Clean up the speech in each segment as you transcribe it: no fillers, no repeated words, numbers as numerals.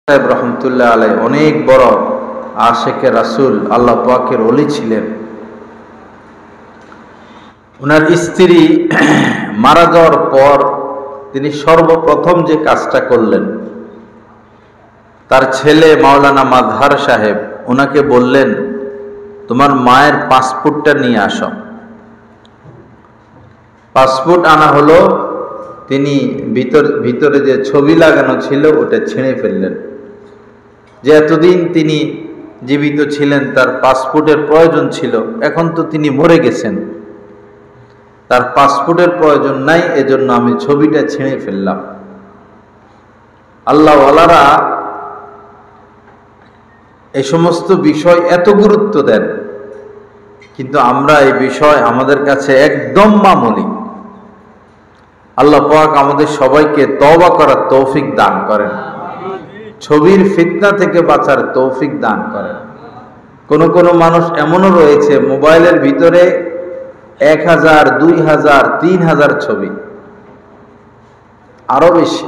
সাহেব রহমতুল্লাহ আলাই অনেক বড় আশেকে রাসূল আল্লাহ পাকের ওলি ছিলেন। ওনার স্ত্রী মারা যাওয়ার পর তিনি সর্বপ্রথম যে কাজটা করলেন, তার ছেলে মাওলানা মাযহার সাহেব ওনাকে বললেন, তোমার মায়ের পাসপোর্টটা নিয়ে আসো। পাসপোর্ট আনা হলো। তিনি ভিতরে যে ছবি লাগানো ছিল ওটা ছিঁড়ে ফেললেন। যে এতদিন তিনি জীবিত ছিলেন, তার পাসপোর্টের প্রয়োজন ছিল, এখন তো তিনি মরে গেছেন, তার পাসপোর্টের প্রয়োজন নাই, এজন্য আমি ছবিটা ছিঁড়ে ফেললাম। আল্লাহওয়ালারা এই সমস্ত বিষয় এত গুরুত্ব দেন, কিন্তু আমরা এই বিষয় আমাদের কাছে একদম মামুলি। আল্লাহ পাক আমাদের সবাইকে তওবা করার তৌফিক দান করেন, ছবির ফিতনা থেকে বাঁচার তৌফিক দান করেন। কোন মানুষ এমনও রয়েছে মোবাইলের ভিতরে 1000, 2000, 3000 ছবি, আরো বেশি।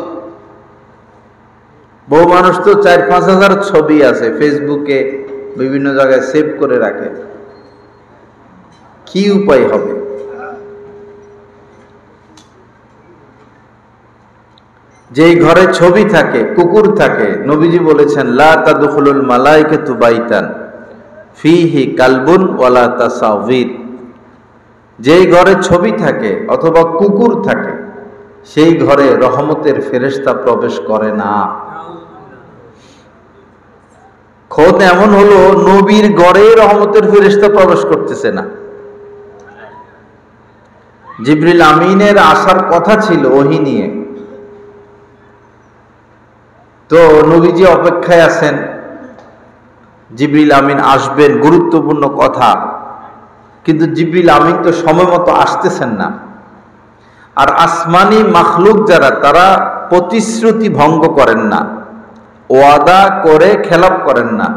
বহু মানুষ তো 4-5 হাজার ছবি আছে ফেসবুকে, বিভিন্ন জায়গায় সেভ করে রাখে। কি উপায় হবে? যেই ঘরে ছবি থাকে, কুকুর থাকে, নবীজি বলেছেন, লা তাদখুলুল মালাইকাতু বাইতান ফিহি কালবুন ওয়ালা তাসাউবির। যেই ঘরে ছবি থাকে অথবা কুকুর থাকে, সেই ঘরে রহমতের ফেরেশতা প্রবেশ করে না। খোদ এমন হলো, নবীর ঘরে রহমতের ফেরেশতা প্রবেশ করতেছে না। জিবরিল আমিনের আসার কথা ছিল ওহী নিয়ে, তো নবীজি অপেক্ষায় আছেন, জিবরিল আমিন আসবেন, গুরুত্বপূর্ণ কথা, কিন্তু জিবরিল আমিন তো সময় মতো আসতেছেন না। আর আসমানি মাখলুক যারা, তারা প্রতিশ্রুতি ভঙ্গ করেন না, ওয়াদা করে খেলাপ করেন না।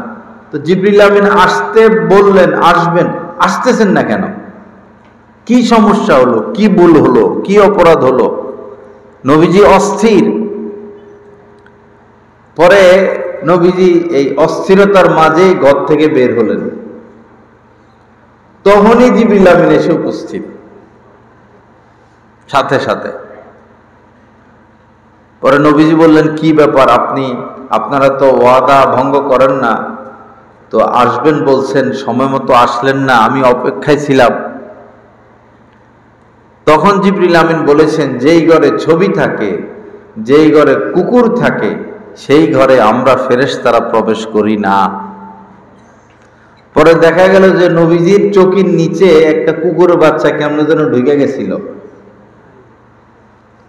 তো জিবরিল আমিন আসতে বললেন, আসবেন, আসতেছেন না কেন? কি সমস্যা হলো? কি ভুল হলো? কি অপরাধ হলো? নবীজি অস্থির। পরে নবীজি এই অস্থিরতার মাঝেই ঘর থেকে বের হলেন। তখনই জিবরিল আমিন এসে উপস্থিত সাথে সাথে। পরে নবীজি বললেন, কি ব্যাপার, আপনারা তো ওয়াদা ভঙ্গ করেন না, তো আসবেন বলছেন, সময় মতো আসলেন না, আমি অপেক্ষায় ছিলাম। তখন জিবরিল আমিন বলেছেন, যেই ঘরে ছবি থাকে, যেই ঘরে কুকুর থাকে, সেই ঘরে আমরা ফেরেশতারা প্রবেশ করি না। পরে দেখা গেল যে নবীজির চোখের নিচে একটা কুকুরের বাচ্চা কেমন যেন ঢুকে গেছিল।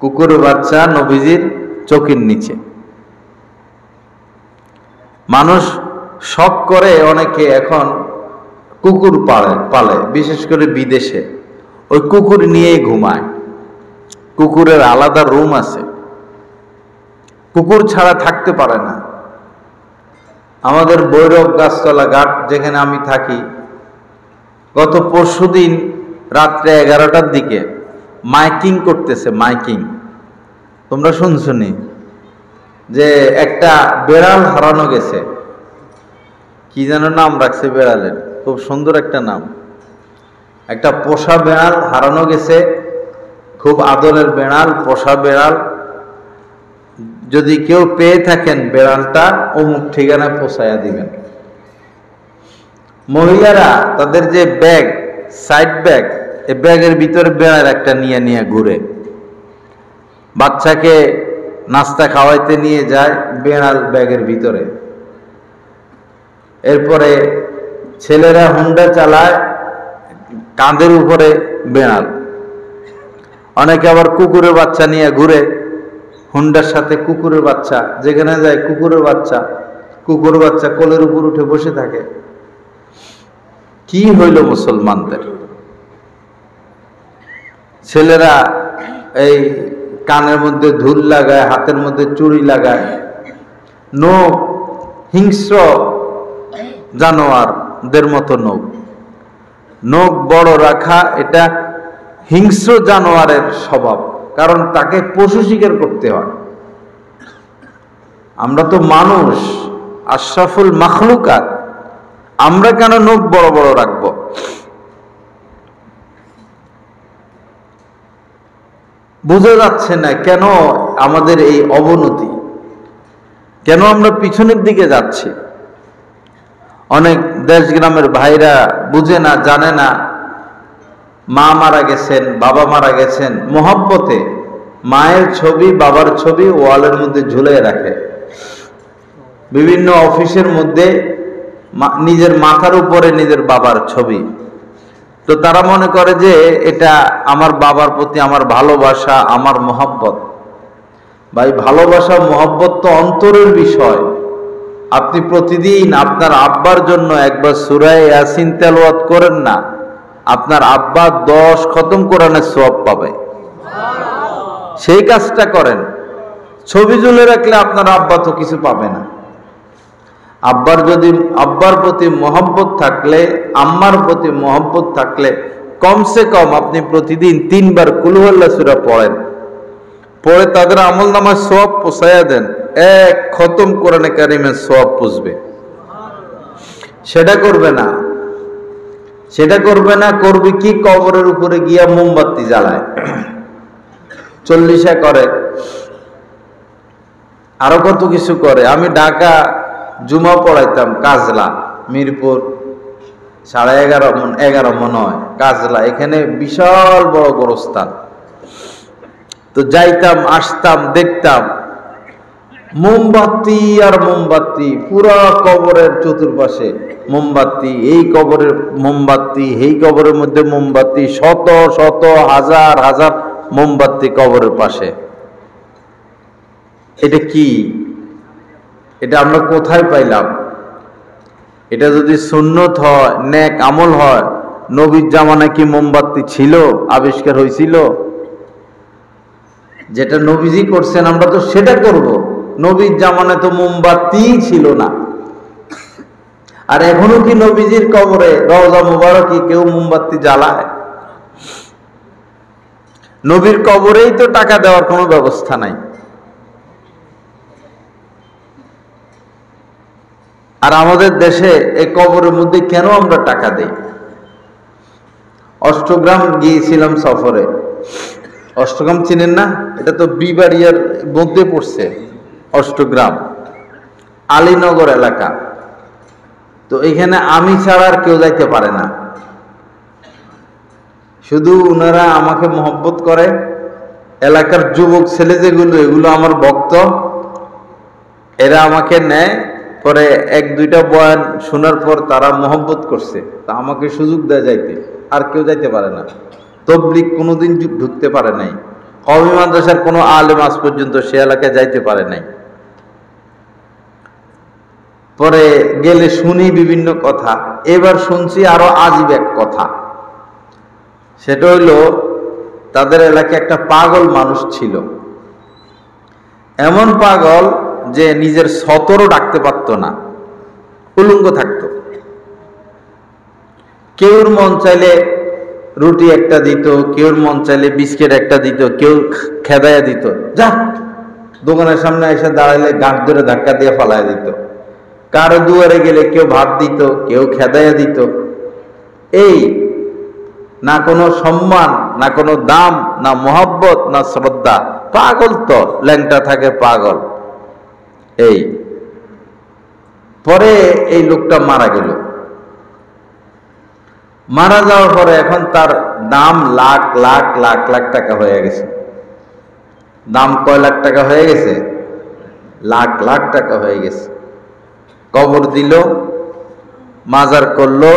কুকুরের বাচ্চা নবীজির চোখের নিচে। মানুষ শখ করে, অনেকে এখন কুকুর পালে, বিশেষ করে বিদেশে। ওই কুকুর নিয়েই ঘুমায়, কুকুরের আলাদা রুম আছে, কুকুর ছাড়া থাকতে পারে না। আমাদের বৈরব গাছতলা ঘাট যেখানে আমি থাকি, গত পরশুদিন রাত্রে 11টার দিকে মাইকিং করতেছে। মাইকিং তোমরা শুনছনি? যে একটা বেড়াল হারানো গেছে, কি যেন নাম রাখছে বেড়ালের, খুব সুন্দর একটা নাম। একটা পোষা বেড়াল হারানো গেছে, খুব আদরের বেড়াল, পোষা বেড়াল। যদি কেউ পেয়ে থাকেন বেড়ালটা, অমুক ঠিকানায় পৌঁছায়া দিবেন। মহিলারা তাদের যে ব্যাগ, সাইড ব্যাগ, এই ব্যাগের ভিতরে বেড়াল একটা নিয়ে ঘুরে। বাচ্চাকে নাস্তা খাওয়াইতে নিয়ে যায়, বেড়াল ব্যাগের ভিতরে। এরপরে ছেলেরা হুন্ডা চালায়, কাঁধের উপরে বেড়াল। অনেকে আবার কুকুরের বাচ্চা নিয়ে ঘুরে, হুন্ডার সাথে কুকুরের বাচ্চা, যেখানে যায় কুকুরের বাচ্চা কোলের উপর উঠে বসে থাকে। কি হইল মুসলমানদের? ছেলেরা এই কানের মধ্যে ধুল লাগায়, হাতের মধ্যে চুড়ি লাগায়। নখ হিংস্র জানোয়ারদের মতো নখ বড় রাখা, এটা হিংস্র জানোয়ারের স্বভাব, কারণ তাকে পশু শিকার করতে হয়। আমরা তো মানুষ, আশরাফুল মাখলুকাত, আমরা কেন নখ বড় বড় রাখবো? বোঝা যাচ্ছে না কেন আমাদের এই অবনতি, কেন আমরা পিছনের দিকে যাচ্ছি। অনেক দেশ গ্রামের ভাইরা বুঝে না, জানে না, মা মারা গেছেন, বাবা মারা গেছেন, মোহাব্বতে মায়ের ছবি বাবার ছবি ওয়ালের মধ্যে ঝুলিয়ে রাখে। বিভিন্ন অফিসের মধ্যে নিজের মাথার উপরে নিজের বাবার ছবি। তো তারা মনে করে যে এটা আমার বাবার প্রতি আমার ভালোবাসা, আমার মোহাব্বত। ভাই, ভালোবাসা মোহাব্বত তো অন্তরের বিষয়। আপনি প্রতিদিন আপনার আব্বার জন্য একবার সূরা ইয়াসিন তেলাওয়াত করেন না, আপনার আব্বা 10 খতম কোরআনের সওয়াব পাবে। সেই কাজটা করেন। ছবি ঝুলে রাখলে আপনার আব্বা তো কিছু পাবে না। আব্বার প্রতি মহব্বত থাকলে, আম্মার প্রতি মহব্বত থাকলে কমসে কম আপনি প্রতিদিন 3 বার কুল হুয়াল্লাহ সূরা পড়েন, পড়ে তাদের আমলনামায় সওয়াব পৌঁছায়া দেন। 1 খতম কোরআনে কারিমের সওয়াব পুষবে। সেটা করবে না, সেটা করবে না। করবে কি? কবরের উপরে গিয়া মোমবাতি জ্বালায়, 40 করে, আরো কত কিছু করে। আমি ঢাকা জুমা পড়াইতাম কাজলা, মিরপুর 11:30 মনে হয়, কাজলা। এখানে বিশাল বড় গোরস্থান। তো যাইতাম, আসতাম, দেখতাম মোমবাতি আর মোমবাতি, পুরা কবরের চতুর্পাশে মোমবাতি, এই কবরের মোমবাতি, এই কবরের মধ্যে মোমবাতি, শত শত হাজার হাজার মোমবাতি কবরের পাশে। এটা কি? এটা আমরা কোথায় পাইলাম? এটা যদি সুন্নত হয়, নেক আমল হয়, নবীর জামানায় কি মোমবাতি ছিল, আবিষ্কার হয়েছিল? যেটা নবীজি করছেন আমরা তো সেটা করব। নবীর জামানায় তো মোমবাতি ছিল না। আর এখনো কি নবীজির কবরে রওজা মুবারকে কেউ মোমবাতি জ্বালায়? নবীর কবরেই তো টাকা দেওয়ার কোনো ব্যবস্থা নাই। আর আমাদের দেশে এই কবরের মধ্যে কেন আমরা টাকা দেই? অষ্টগ্রাম গিয়েছিলাম সফরে। অষ্টগ্রাম চিনেন না? এটা তো বিবাড়িয়ার মধ্যে পড়ছে। অষ্টগ্রাম আলীনগর এলাকা। তো এখানে আমি ছাড়া আর কেউ যাইতে পারে না। শুধু ওনারা আমাকে মহব্বত করে। এলাকার যুবক ছেলে যেগুলো, এগুলো আমার ভক্ত, এরা আমাকে নেয়। পরে 1-2টা বয়ান শোনার পর তারা মহব্বত করছে, তা আমাকে সুযোগ দেয় যাইতে। আর কেউ যাইতে পারে না। তবলিগ কোনোদিন ঢুকতে পারে নাই। কওমি মাদ্রাসার কোনো আলেম আজ পর্যন্ত সে এলাকায় যাইতে পারে নাই। পরে গেলে শুনি বিভিন্ন কথা। এবার শুনছি আরো আজীব এক কথা। সেটা হইল, তাদের এলাকায় একটা পাগল মানুষ ছিল। এমন পাগল যে নিজের সতরও ডাকতে পারত না, উলঙ্গ থাকতো। কেউর মন চাইলে রুটি একটা দিত, কেউর মন চাইলে বিস্কিট একটা দিত, কেউ খেদাইয়া দিত। যা, দোকানের সামনে এসে দাঁড়াইলে গাঁট ধরে ধাক্কা দিয়ে ফালাইয়া দিত। কারো দুয়ারে গেলে কেউ ভাত দিত, কেউ খেদাইয়া দিত। এই না কোনো সম্মান, না কোনো দাম, না মহব্বত, না শ্রদ্ধা। পাগল তো, ল্যাংটা থাকে পাগল। এই পরে এই লোকটা মারা গেল। মারা যাওয়ার পরে এখন তার দাম লাখ লাখ লাখ লাখ টাকা হয়ে গেছে। দাম কয় লাখ টাকা হয়ে গেছে? লাখ লাখ টাকা হয়ে গেছে। কবর দিল, মাজার করলো,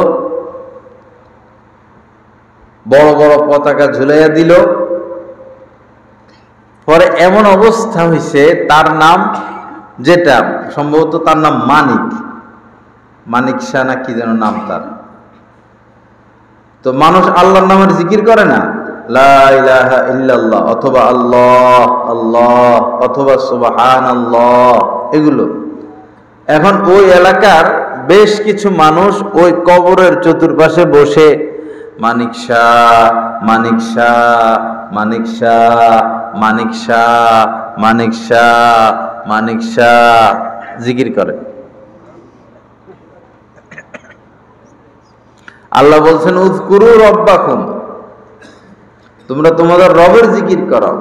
বড় বড় পতাকা ঝুলাইয়া দিল। পরে এমন অবস্থা হয়েছে, তার নাম, যেটা সম্ভবত তার নাম মানিক শাহ না কি যেন নাম তার। তো মানুষ আল্লাহর নামের জিকির করে না, লা ইলাহা ইল্লাল্লাহ অথবা আল্লাহ আল্লাহ অথবা সুবহানাল্লাহ, এগুলো। এখন ওই এলাকার বেশ কিছু মানুষ ওই কবরের চতুর্পাশে বসে মানিক শাহ মানিক শাহ মানিক শাহ মানিক শাহ মানিক শাহ, মানিক শাহ জিকির করে। আল্লাহ বলছেন উযকুরু রাব্বাকুম, তোমরা তোমাদের রবের জিকির করো।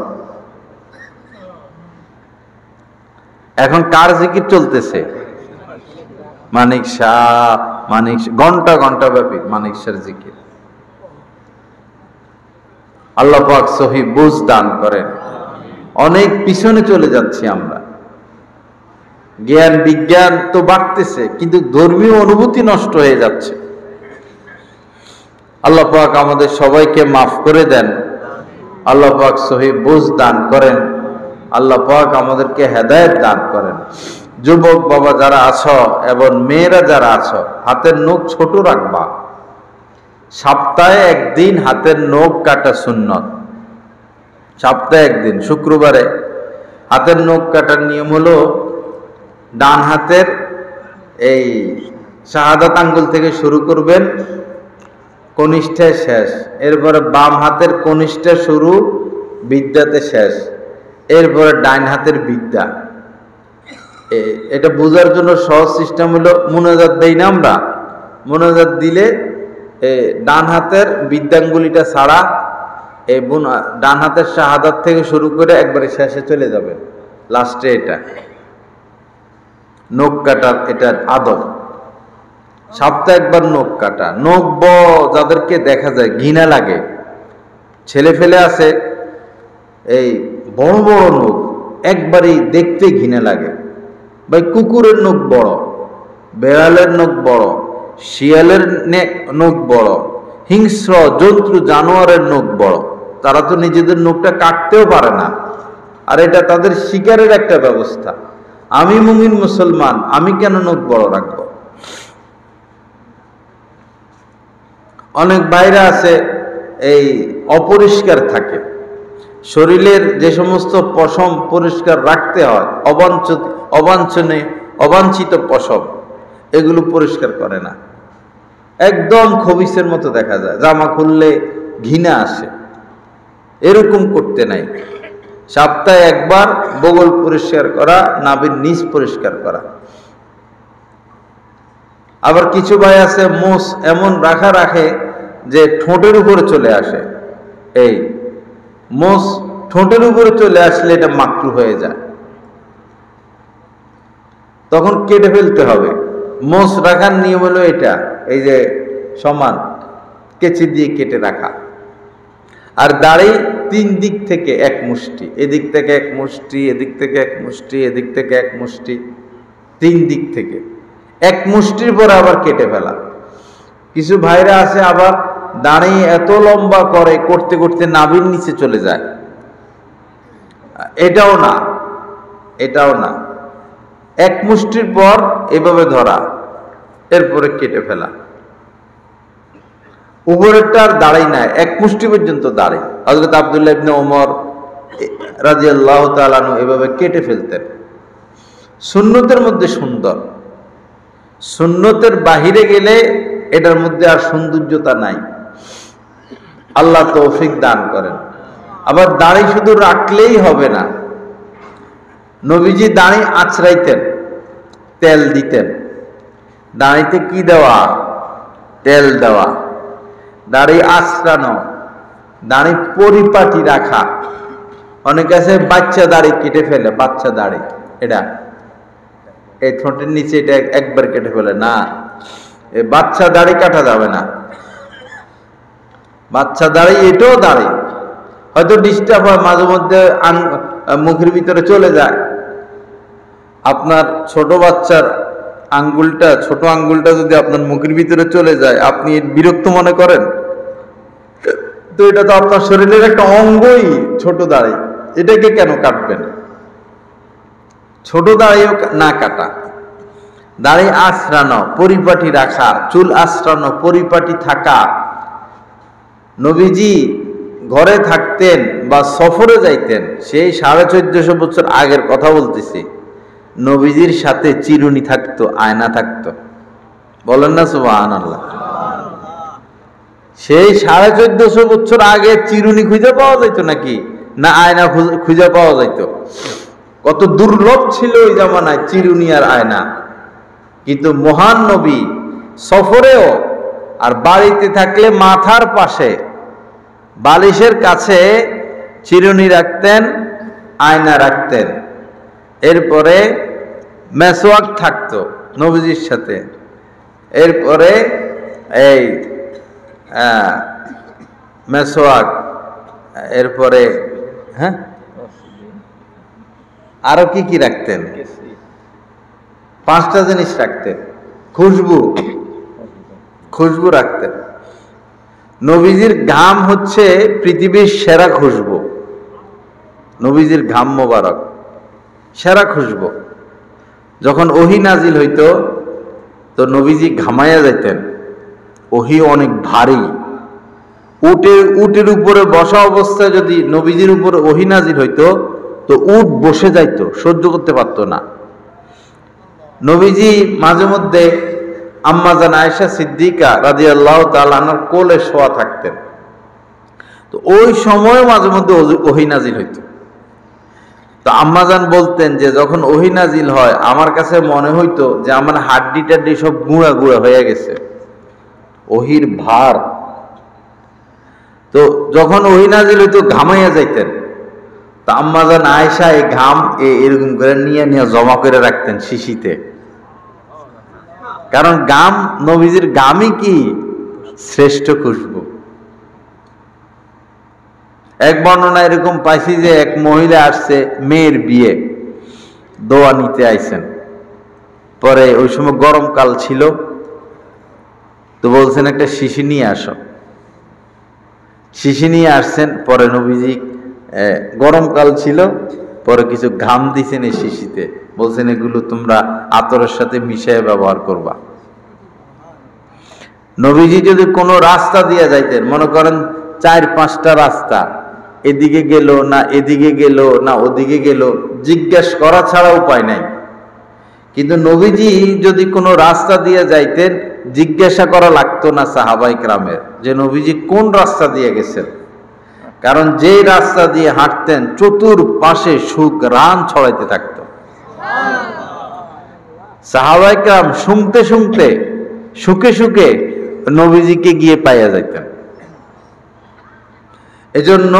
এখন কার জিকির চলতেছে? মানিক শাহ, মানিক ঘন্টা ঘন্টা ব্যাপী মানিক শাহর জিকির। আল্লাহ পাক সহি বুঝ দান করেন। অনেক পিছনে চলে যাচ্ছি আমরা। জ্ঞান বিজ্ঞান তো বাড়তেছে, কিন্তু ধর্মীয় অনুভূতি নষ্ট হয়ে যাচ্ছে। আল্লাহ পাক আমাদের সবাইকে মাফ করে দেন। আল্লাহ পাক সহি বুঝ দান করেন। আল্লাহ পাক আমাদেরকে হেদায়েত দান করেন। যুবক বাবা যারা আছো এবং মেয়েরা যারা আছো, হাতের নখ ছোট রাখবা। সপ্তাহে একদিন হাতের নখ কাটা সুন্নত। সপ্তাহে একদিন শুক্রবারে হাতের নখ কাটার নিয়ম হলো ডান হাতের এই শাহাদাত আঙ্গুল থেকে শুরু করবেন, কনিষ্ঠায় শেষ। এরপরে বাম হাতের কনিষ্ঠা শুরু, বিদ্যাতে শেষ। এরপরে ডাইন হাতের বিদ্যা। এটা বোঝার জন্য সহজ সিস্টেম হলো মুনাজাত দেই না আমরা? মুনাজাত দিলে ডান হাতের বিদ্যাঙ্গুলিটা ছাড়া এই ডান হাতের শাহাদাত থেকে শুরু করে একবারে শেষে চলে যাবে, লাস্টে এটা নখ কাটার এটা আদব। সপ্তাহে একবার নখ কাটা। নখ যাদেরকে দেখা যায় ঘৃণা লাগে, ছেলে ফেলে আছে এই বড় বড় নখ, একবারই দেখতে ঘৃণা লাগে। ভাই কুকুরের নখ বড়, বেড়ালের নখ বড়, শিয়ালের নখ বড়, হিংস্র জন্তু জানোয়ারের নখ বড়। তারা তো নিজেদের নখটা কাটতেও পারে না, আর এটা তাদের শিকারের একটা ব্যবস্থা। আমি মুমিন মুসলমান, আমি কেন নখ বড় রাখবো? অনেক বাইরে আছে এই অপরিষ্কার থাকে, শরীরের যে সমস্ত পশম পরিষ্কার রাখতে হয়, অবাঞ্ছিত পশম, এগুলো পরিষ্কার করে না। একদম খবিসের মতো দেখা যায়, জামা খুললে ঘৃণা আসে। এরকম করতে নাই। সপ্তাহে একবার বগল পরিষ্কার করা, নাভির নিচ পরিষ্কার করা। আবার কিছু ভাই আছে মোষ এমন রাখে যে ঠোঁটের উপরে চলে আসে। এই মোষ ঠোঁটের উপরে চলে আসলে এটা মাকরু হয়ে যায়, তখন কেটে ফেলতে হবে। মোষ রাখার নিয়ম হলো এটা, এই যে সমান কেচি দিয়ে কেটে রাখা। আর দাড়ি 3 দিক থেকে এক মুষ্টি, এদিক থেকে এক মুষ্টি, এদিক থেকে এক মুষ্টি, এদিক থেকে এক মুষ্টি, 3 দিক থেকে এক মুষ্টির পরে আবার কেটে ফেলা। কিছু ভাইরা আছে আবার দাড়ি এত লম্বা করে, করতে করতে নাভির নিচে চলে যায়। এটাও না, এটাও না। এক মুষ্টির পর এভাবে ধরা, এরপরে কেটে ফেলা। উপরেরটা আর দাড়ি নাই, এক মুষ্টি পর্যন্ত দাড়ি। হযরত আব্দুল্লাহ ইবনে ওমর রাদিয়াল্লাহু তাআলা আনহু এভাবে কেটে ফেলতেন। সুন্নতের মধ্যে সুন্দর, সুন্নতের বাহিরে গেলে এটার মধ্যে আর সৌন্দর্যতা নাই। আল্লাহ তৌফিক দান করেন। আবার দাড়ি শুধু রাখলেই হবে না, নবীজি দাড়ি আঁচড়াইতেন, তেল দিতেন। দাড়িতে কি দেওয়া? তেল দেওয়া। দাড়ি আঁচড়ানো, দাড়ি পরিপাটি রাখা। অনেক আছে বাচ্চা দাড়ি কেটে ফেলে, বাচ্চা দাড়ি, এটা এই ঠোঁটের নিচে এটা একবার কেটে ফেলে। না, এই বাচ্চা দাড়ি কাটা যাবে না। বাচ্চা দাড়ি এটাও দাড়ি, হয়তো ডিস্টার্ব হয় মাঝে মধ্যে, মুখের ভিতরে চলে যায়। আপনার ছোট বাচ্চার আঙ্গুলটা, ছোট আঙ্গুলটা যদি আপনার মুখের ভিতরে চলে যায়, আপনি বিরক্ত মনে করেন? তো এটা তো আপনার শরীরের একটা অঙ্গই, ছোট দাড়ি, এটাকে কেন কাটবেন? ছোট দাড়িও না কাটা। দাড়ি আঁচড়ানো, পরিপাটি রাখা, চুল আঁচড়ানো, পরিপাটি থাকা। নবীজি ঘরে থাকতেন বা সফরে যাইতেন, সেই 1450 বছর আগের কথা বলতেছি। নবীজির সাথে চিরুনি থাকতো, আয়না থাকতো। বলেন না সুবহানাল্লাহ। সেই 1450 বছর আগে চিরুনি খুঁজে পাওয়া যেত নাকি? না আয়না খুঁজে পাওয়া যাইত। কত দুর্লভ ছিল ওই জামানায় চিরুনি আর আয়না। কিন্তু মহান নবী সফরেও আর বাড়িতে থাকলে মাথার পাশে বালিশের কাছে চিরুনি রাখতেন, আয়না রাখতেন। এরপরে মেসওয়াক থাকতো নবীজির সাথে। এরপরে এই মেসওয়াক, এরপরে হ্যাঁ আরো কি কি রাখতেন? 5টা জিনিস রাখতেন। খুশবু রাখতেন। নবীজির ঘাম হচ্ছে পৃথিবীর সেরা খুশবু। নবীজির ঘাম মোবারক সেরা খুশবু। যখন ওহী নাজিল হইতো তো নবীজি ঘামাইয়া যাইতেন। ওহী অনেক ভারী। উটের উপরে বসা অবস্থায় যদি নবীজির উপরে ওহী নাজিল হইতো তো উট বসে যাইতো, সহ্য করতে পারতো না। নবীজি মাঝে মধ্যে আম্মাজান আয়েশা সিদ্দিকা রাদিয়াল্লাহু তাআলা আনহার কোলে শোয়া থাকতেন। তো ওই সময় মাঝে মধ্যে ওহী নাজিল হইতো। তো আম্মাজান বলতেন যে যখন ওহী নাজিল হয় আমার কাছে মনে হইতো যে আমার হাড্ডি টাড্ডি সব গুঁড়া গুঁড়া হয়ে গেছে, ওহীর ভার। তো যখন ওহী নাজিল হইতো ঘামাইয়া যাইতেন। তা আম্মাজান আয়েশা এই ঘাম এরকম করে নিয়ে নিয়ে জমা করে রাখতেন শিশিতে। কারণ গাম, নবীজির গামই কি শ্রেষ্ঠ খুশবু। এক বর্ণনা এরকম পাইছি যে এক মহিলা আসছে, মেয়ের বিয়ে, দোয়া নিতে আইছেন। পরে ওই সময় গরমকাল ছিল, তো বলছেন একটা শিশি নিয়ে আসো। শিশি নিয়ে আসছেন। পরে নবীজি গরমকাল ছিল, পরে কিছু ঘাম দিছেন এই শিশিতে, বলছেন এগুলো তোমরা আতরের সাথে মিশিয়ে ব্যবহার করবা। নবীজি যদি কোনো রাস্তা দিয়ে যাইতেন, মনে করেন 4-5টা রাস্তা, এদিকে গেল না এদিকে গেল না ওদিকে গেল, জিজ্ঞেস করা ছাড়া উপায় নাই। কিন্তু নবীজি যদি কোনো রাস্তা দিয়ে যাইতেন জিজ্ঞাসা করা লাগতো না সাহাবায়ে কেরামের যে নবীজি কোন রাস্তা দিয়ে গেছেন। কারণ যেই রাস্তা দিয়ে হাঁটতেন চতুর্পাশে সুঘ্রাণ ছড়াইতে থাকতো। সাহাবায়ে কেরাম শুনতে শুনতে সুখে সুখে নবীজিকে গিয়ে পাইয়া যাইতেন। এজন্য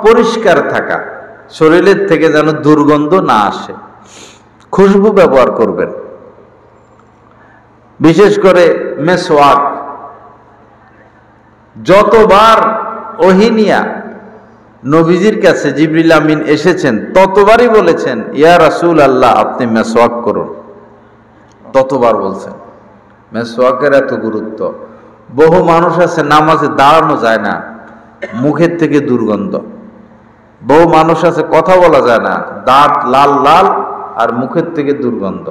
পরিষ্কার থাকা, শরীরের থেকে যেন দুর্গন্ধ না আসে, খুশবু ব্যবহার করবেন। বিশেষ করে মেসওয়াক। যতবার ওহী নিয়া নবীজির কাছে জিবরিল আমিন এসেছেন ততবারই বলেছেন ইয়া রাসূলুল্লাহ আপনি মেসওয়াক করুন, ততবার বলছেন। মেসওয়াকের এত গুরুত্ব। বহু মানুষ আছে নামাজে দাঁড়ানো যায় না, মুখের থেকে দুর্গন্ধ। বহু মানুষ আছে কথা বলা যায় না, দাঁত লাল লাল আর মুখের থেকে দুর্গন্ধ।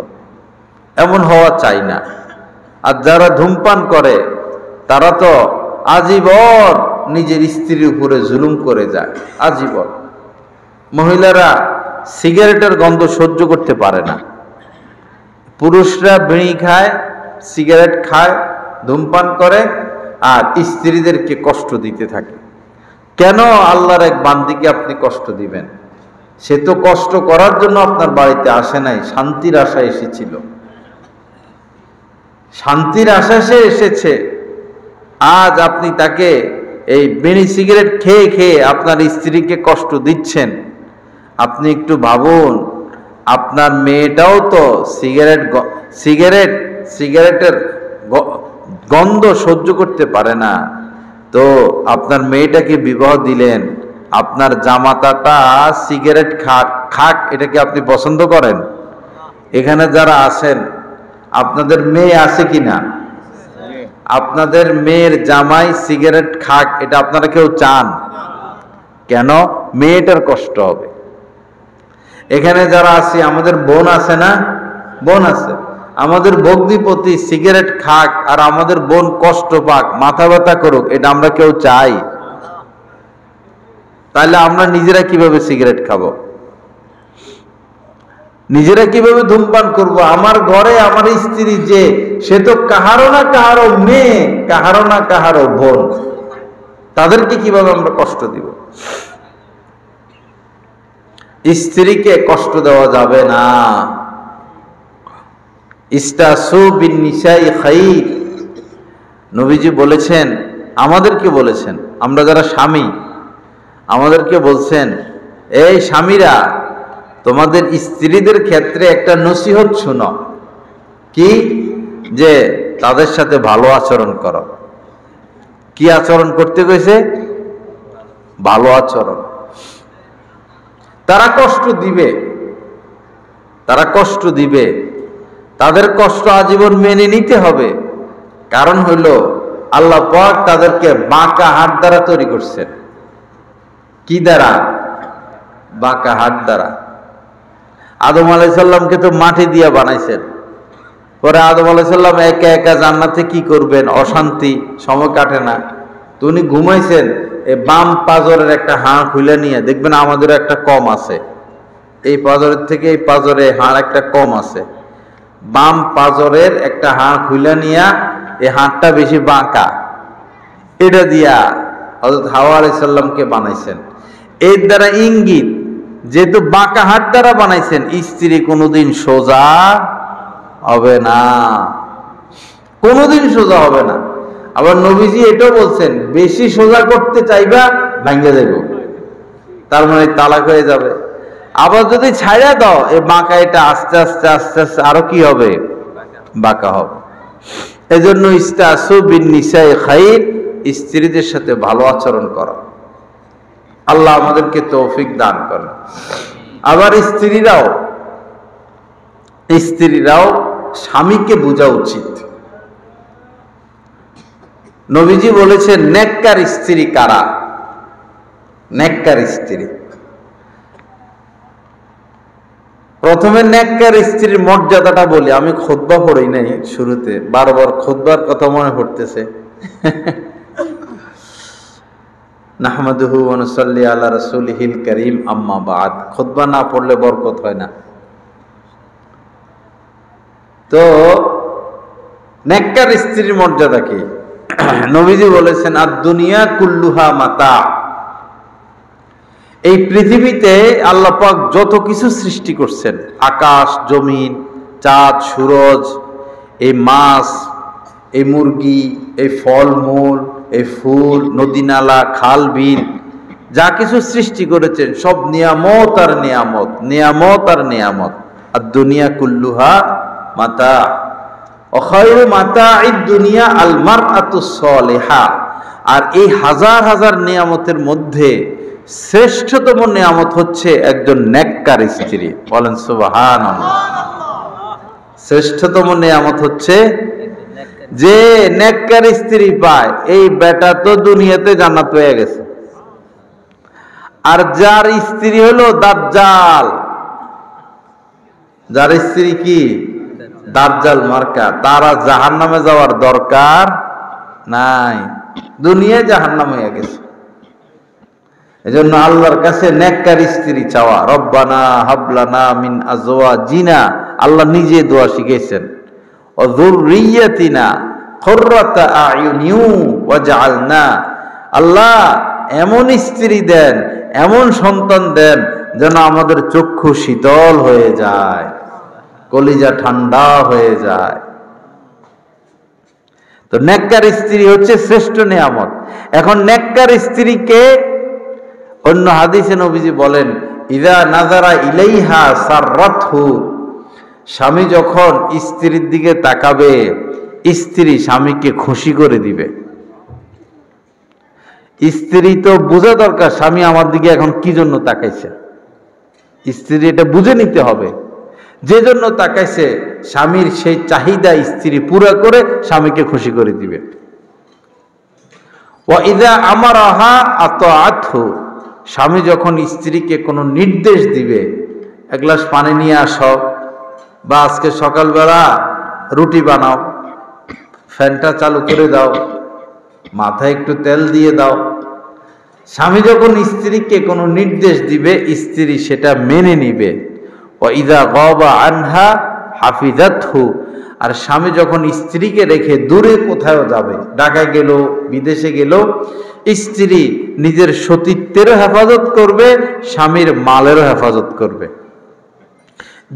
এমন হওয়া চাই না। আর যারা ধূমপান করে তারা তো আজীবন নিজের স্ত্রীর উপরে জুলুম করে যায়, আজীবন। মহিলারা সিগারেটের গন্ধ সহ্য করতে পারে না, পুরুষরা বিড়ি খায়, সিগারেট খায়, ধূমপান করে আর স্ত্রীদেরকে কষ্ট দিতে থাকে। কেন আল্লাহর এক বান্দিকে আপনি কষ্ট দিবেন? সে তো কষ্ট করার জন্য আপনার বাড়িতে আসে নাই, শান্তির আশায় এসেছিল। শান্তির আশায় সে এসেছে। আজ আপনি তাকে এই বিড়ি সিগারেট খেয়ে খেয়ে আপনার স্ত্রীকে কষ্ট দিচ্ছেন। আপনি একটু ভাবুন, আপনার মেয়েটাও তো সিগারেটের গন্ধ সহ্য করতে পারে না। তো আপনার মেয়েটাকে বিবাহ দিলেন, আপনার জামাতাটা সিগারেট খাক, এটাকে আপনি পছন্দ করেন? এখানে যারা আছেন আপনাদের মেয়ে আছে কিনা? আপনাদের মেয়ের জামাই সিগারেট খাক, এটা আপনারা কেউ চান? কেন? মেয়েটার কষ্ট হবে। এখানে যারা আছি আমাদের বোন আছে না? বোন আছে। আমাদের ভগ্নিপতি সিগারেট খাক আর আমাদের বোন কষ্ট পাক, মাথা ব্যথা করুক, এটা আমরা কেউ চাই? তাহলে আমরা নিজেরা কিভাবে সিগারেট খাবো? নিজেরা কিভাবে ধূমপান করব? আমার ঘরে আমার স্ত্রী যে, সে তো কাহারো না কাহারো মেয়ে, কাহারো না কাহারো বোন, তাদেরকে কিভাবে আমরা কষ্ট দিব? স্ত্রীকে কষ্ট দেওয়া যাবে না। ইস্তাসু বিন নিসাই খাইর, নবীজি বলেছেন, আমাদেরকে বলেছেন, আমরা যারা স্বামী আমাদেরকে বলছেন, এই স্বামীরা তোমাদের স্ত্রীদের ক্ষেত্রে একটা নসিহত শুনো। কি? যে তাদের সাথে ভালো আচরণ করো। কি আচরণ করতে কইছে? ভালো আচরণ। তারা কষ্ট দিবে, তারা কষ্ট দিবে, তাদের কষ্ট আজীবন মেনে নিতে হবে। কারণ হইল আল্লাহ পাক তাদেরকে বাঁকা হাত দ্বারা তৈরি করছেন। কি দ্বারা? বাঁকা হাত দ্বারা। আদম আলাইহিস সালামকে তো মাটি দিয়ে বানাইছেন। পরে আদম আলাইহিস সালাম একা একা জান্নাতে কি করবেন? অশান্তি, সময় কাটে না। তো উনি ঘুমাইছেন, এই বাম পাজরের একটা হাড় খুলে নিয়ে দেখবেন আমাদের একটা কম আছে, এই পাজরের থেকে এই পাজরে হাড় একটা কম আছে। বাম পাজরের একটা হাড় খুলে নিয়ে এই হাড়টা বেশি বাঁকা, এটা দিয়া হযরত হাওয়া আলাইহিস সালামকে বানাইছেন। এর দ্বারা ইঙ্গিত, যেহেতু বাঁকা হাত দ্বারা বানাইছেন, স্ত্রী কোনোদিন সোজা হবে না, কোনোদিন সোজা হবে না। আবার নবীজি এটাও বলছেন, বেশি সোজা করতে চাইবা ভাঙ্গে দেব, তার মানে তালাক হয়ে যাবে। আবার যদি ছাইড়া দাও, এই বাঁকা এটা আস্তে আস্তে আস্তে আস্তে আরো কি হবে? বাঁকা হবে। এজন্য ইস্তাসু বিন নিসাই খাইর, স্ত্রীদের সাথে ভালো আচরণ করো। আল্লাহ আমাদেরকে তৌফিক দান করেন। আবার স্ত্রীরাও স্বামীকে বোঝা উচিত। নবীজি বলেছেন, নেককার স্ত্রী কারা? নেককার স্ত্রী, প্রথমে নেককার স্ত্রীর মর্যাদাটা বলি। আমি খুতবা পড়ি নাই শুরুতে, বারবার খুতবার কথা মনে পড়তেছে। নাহমাদুহু ওয়া নুসাল্লি আলা রাসূলিহিল কারীম, আম্মা বাদ। খুতবা না পড়লে বরকত হয় না। তো নেককার স্ত্রীর মর্যাদা কি? নবীজি বলেছেন, আদ-দুনিয়া কুল্লুহা মাতা। এই পৃথিবীতে আল্লাহ পাক যত কিছু সৃষ্টি করছেন, আকাশ জমিন, চাঁদ সূরজ, এই মাছ, এই মুরগি, এই ফলমূল, এই ফুল, নদী নালা, খাল বিল, যা কিছু সৃষ্টি করেছেন সব নিয়ামত আর নিয়ামত, নিয়ামত আর নিয়ামত। আর দুনিয়া কুল্লুহা মাতা, খায়রু মাতাঈদ দুনিয়া আল মারআতুস সালিহা। আর এই হাজার হাজার নিয়ামতের মধ্যে শ্রেষ্ঠতম নিয়ামত হচ্ছে একজন নেককার স্ত্রী। বলেন সুবহানাল্লাহ। শ্রেষ্ঠতম নিয়ামত হচ্ছে যে নেককার স্ত্রী পায়, এই বেটা তো দুনিয়াতে জান্নাত পেয়ে গেছে। আর যার স্ত্রী হলো দাজ্জাল, যার স্ত্রী কি? দাজ্জাল মার্কা, তারা জাহান্নামে যাওয়ার দরকার নাই, দুনিয়ায় জাহান্নাম হয়ে গেছে। এজন্য আল্লাহর কাছে নেককার স্ত্রী চাওয়া। রব্বানা হাবলানা মিন আজওয়াজিনা, আল্লাহ নিজে দোয়া শিখেছেন। ও যুররিয়াতিনা কুররাতা আয়ুনিউ ওয়াজআলনা, আল্লাহ এমন স্ত্রী দেন, এমন সন্তান দেন যেন আমাদের চক্ষু শীতল হয়ে যায়, কলিজা ঠান্ডা হয়ে যায়। তো নেককার স্ত্রী হচ্ছে শ্রেষ্ঠ নিয়ামত। এখন নেককার স্ত্রীকে অন্য হাদিসে নবীজি বলেন, ইযা নাযারা ইলাইহা সাররাতহু, স্বামী যখন স্ত্রীর দিকে তাকাবে, স্ত্রী স্বামীকে খুশি করে দিবে। স্ত্রী তো বোঝা দরকার স্বামী আমার দিকে এখন কি জন্য তাকাইছে, স্ত্রী এটা বুঝে নিতে হবে। যে জন্য তাকাইছে, স্বামীর সেই চাহিদা স্ত্রী পুরা করে স্বামীকে খুশি করে দিবে। ওয়া ইযা আমারাহা আতাআতহু, স্বামী যখন স্ত্রীকে কোনো নির্দেশ দিবে, এক গ্লাস পানি নিয়ে আসো, বা আজকে সকালবেলা রুটি বানাও, ফ্যানটা চালু করে দাও, মাথায় একটু তেল দিয়ে দাও, স্বামী যখন স্ত্রীকে কোনো নির্দেশ দিবে, স্ত্রী সেটা মেনে নিবে। ওয়া ইযা গাবা আনহা হাফিজাতহু, আর স্বামী যখন স্ত্রীকে রেখে দূরে কোথাও যাবে, ঢাকায় গেল, বিদেশে গেল, স্ত্রী নিজের সতীত্বেরও হেফাজত করবে, স্বামীর মালেরও হেফাজত করবে।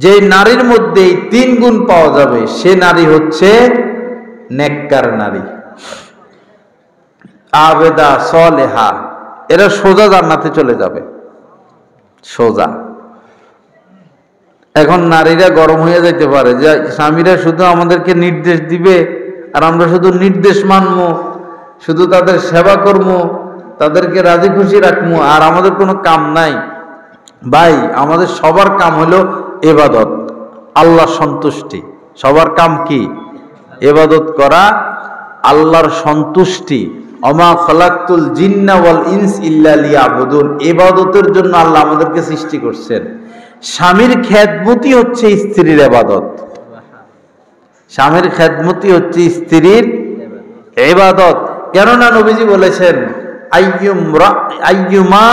যে নারীর মধ্যে এই 3 গুণ পাওয়া যাবে সে নারী হচ্ছে নেককার নারী, আবেদা সলেহা। এরা সোজা জান্নাতে চলে যাবে, সোজা। এখন নারীরা গরম হয়ে যেতে পারে যে স্বামীরা শুধু আমাদেরকে নির্দেশ দিবে আর আমরা শুধু নির্দেশ মানবো, শুধু তাদের সেবা করবো, তাদেরকে রাজি খুশি রাখবো, আর আমাদের কোনো কাম নাই। ভাই, আমাদের সবার কাম হলো ইবাদত, আল্লাহ সন্তুষ্টি। সবার কাম কি? ইবাদত করা, আল্লাহর সন্তুষ্টি। ওমা খালাকতুল জিন্না ওয়াল ইনস ইল্লা লিয়াবুদুন। ইবাদতের জন্য আল্লাহ আমাদেরকে সৃষ্টি করছেন। স্বামীর খেদমতি হচ্ছে স্ত্রীর ইবাদত, স্বামীর খেদমতি হচ্ছে স্ত্রীর ইবাদত। কেননা নবীজি বলেছেন আইয়ুমা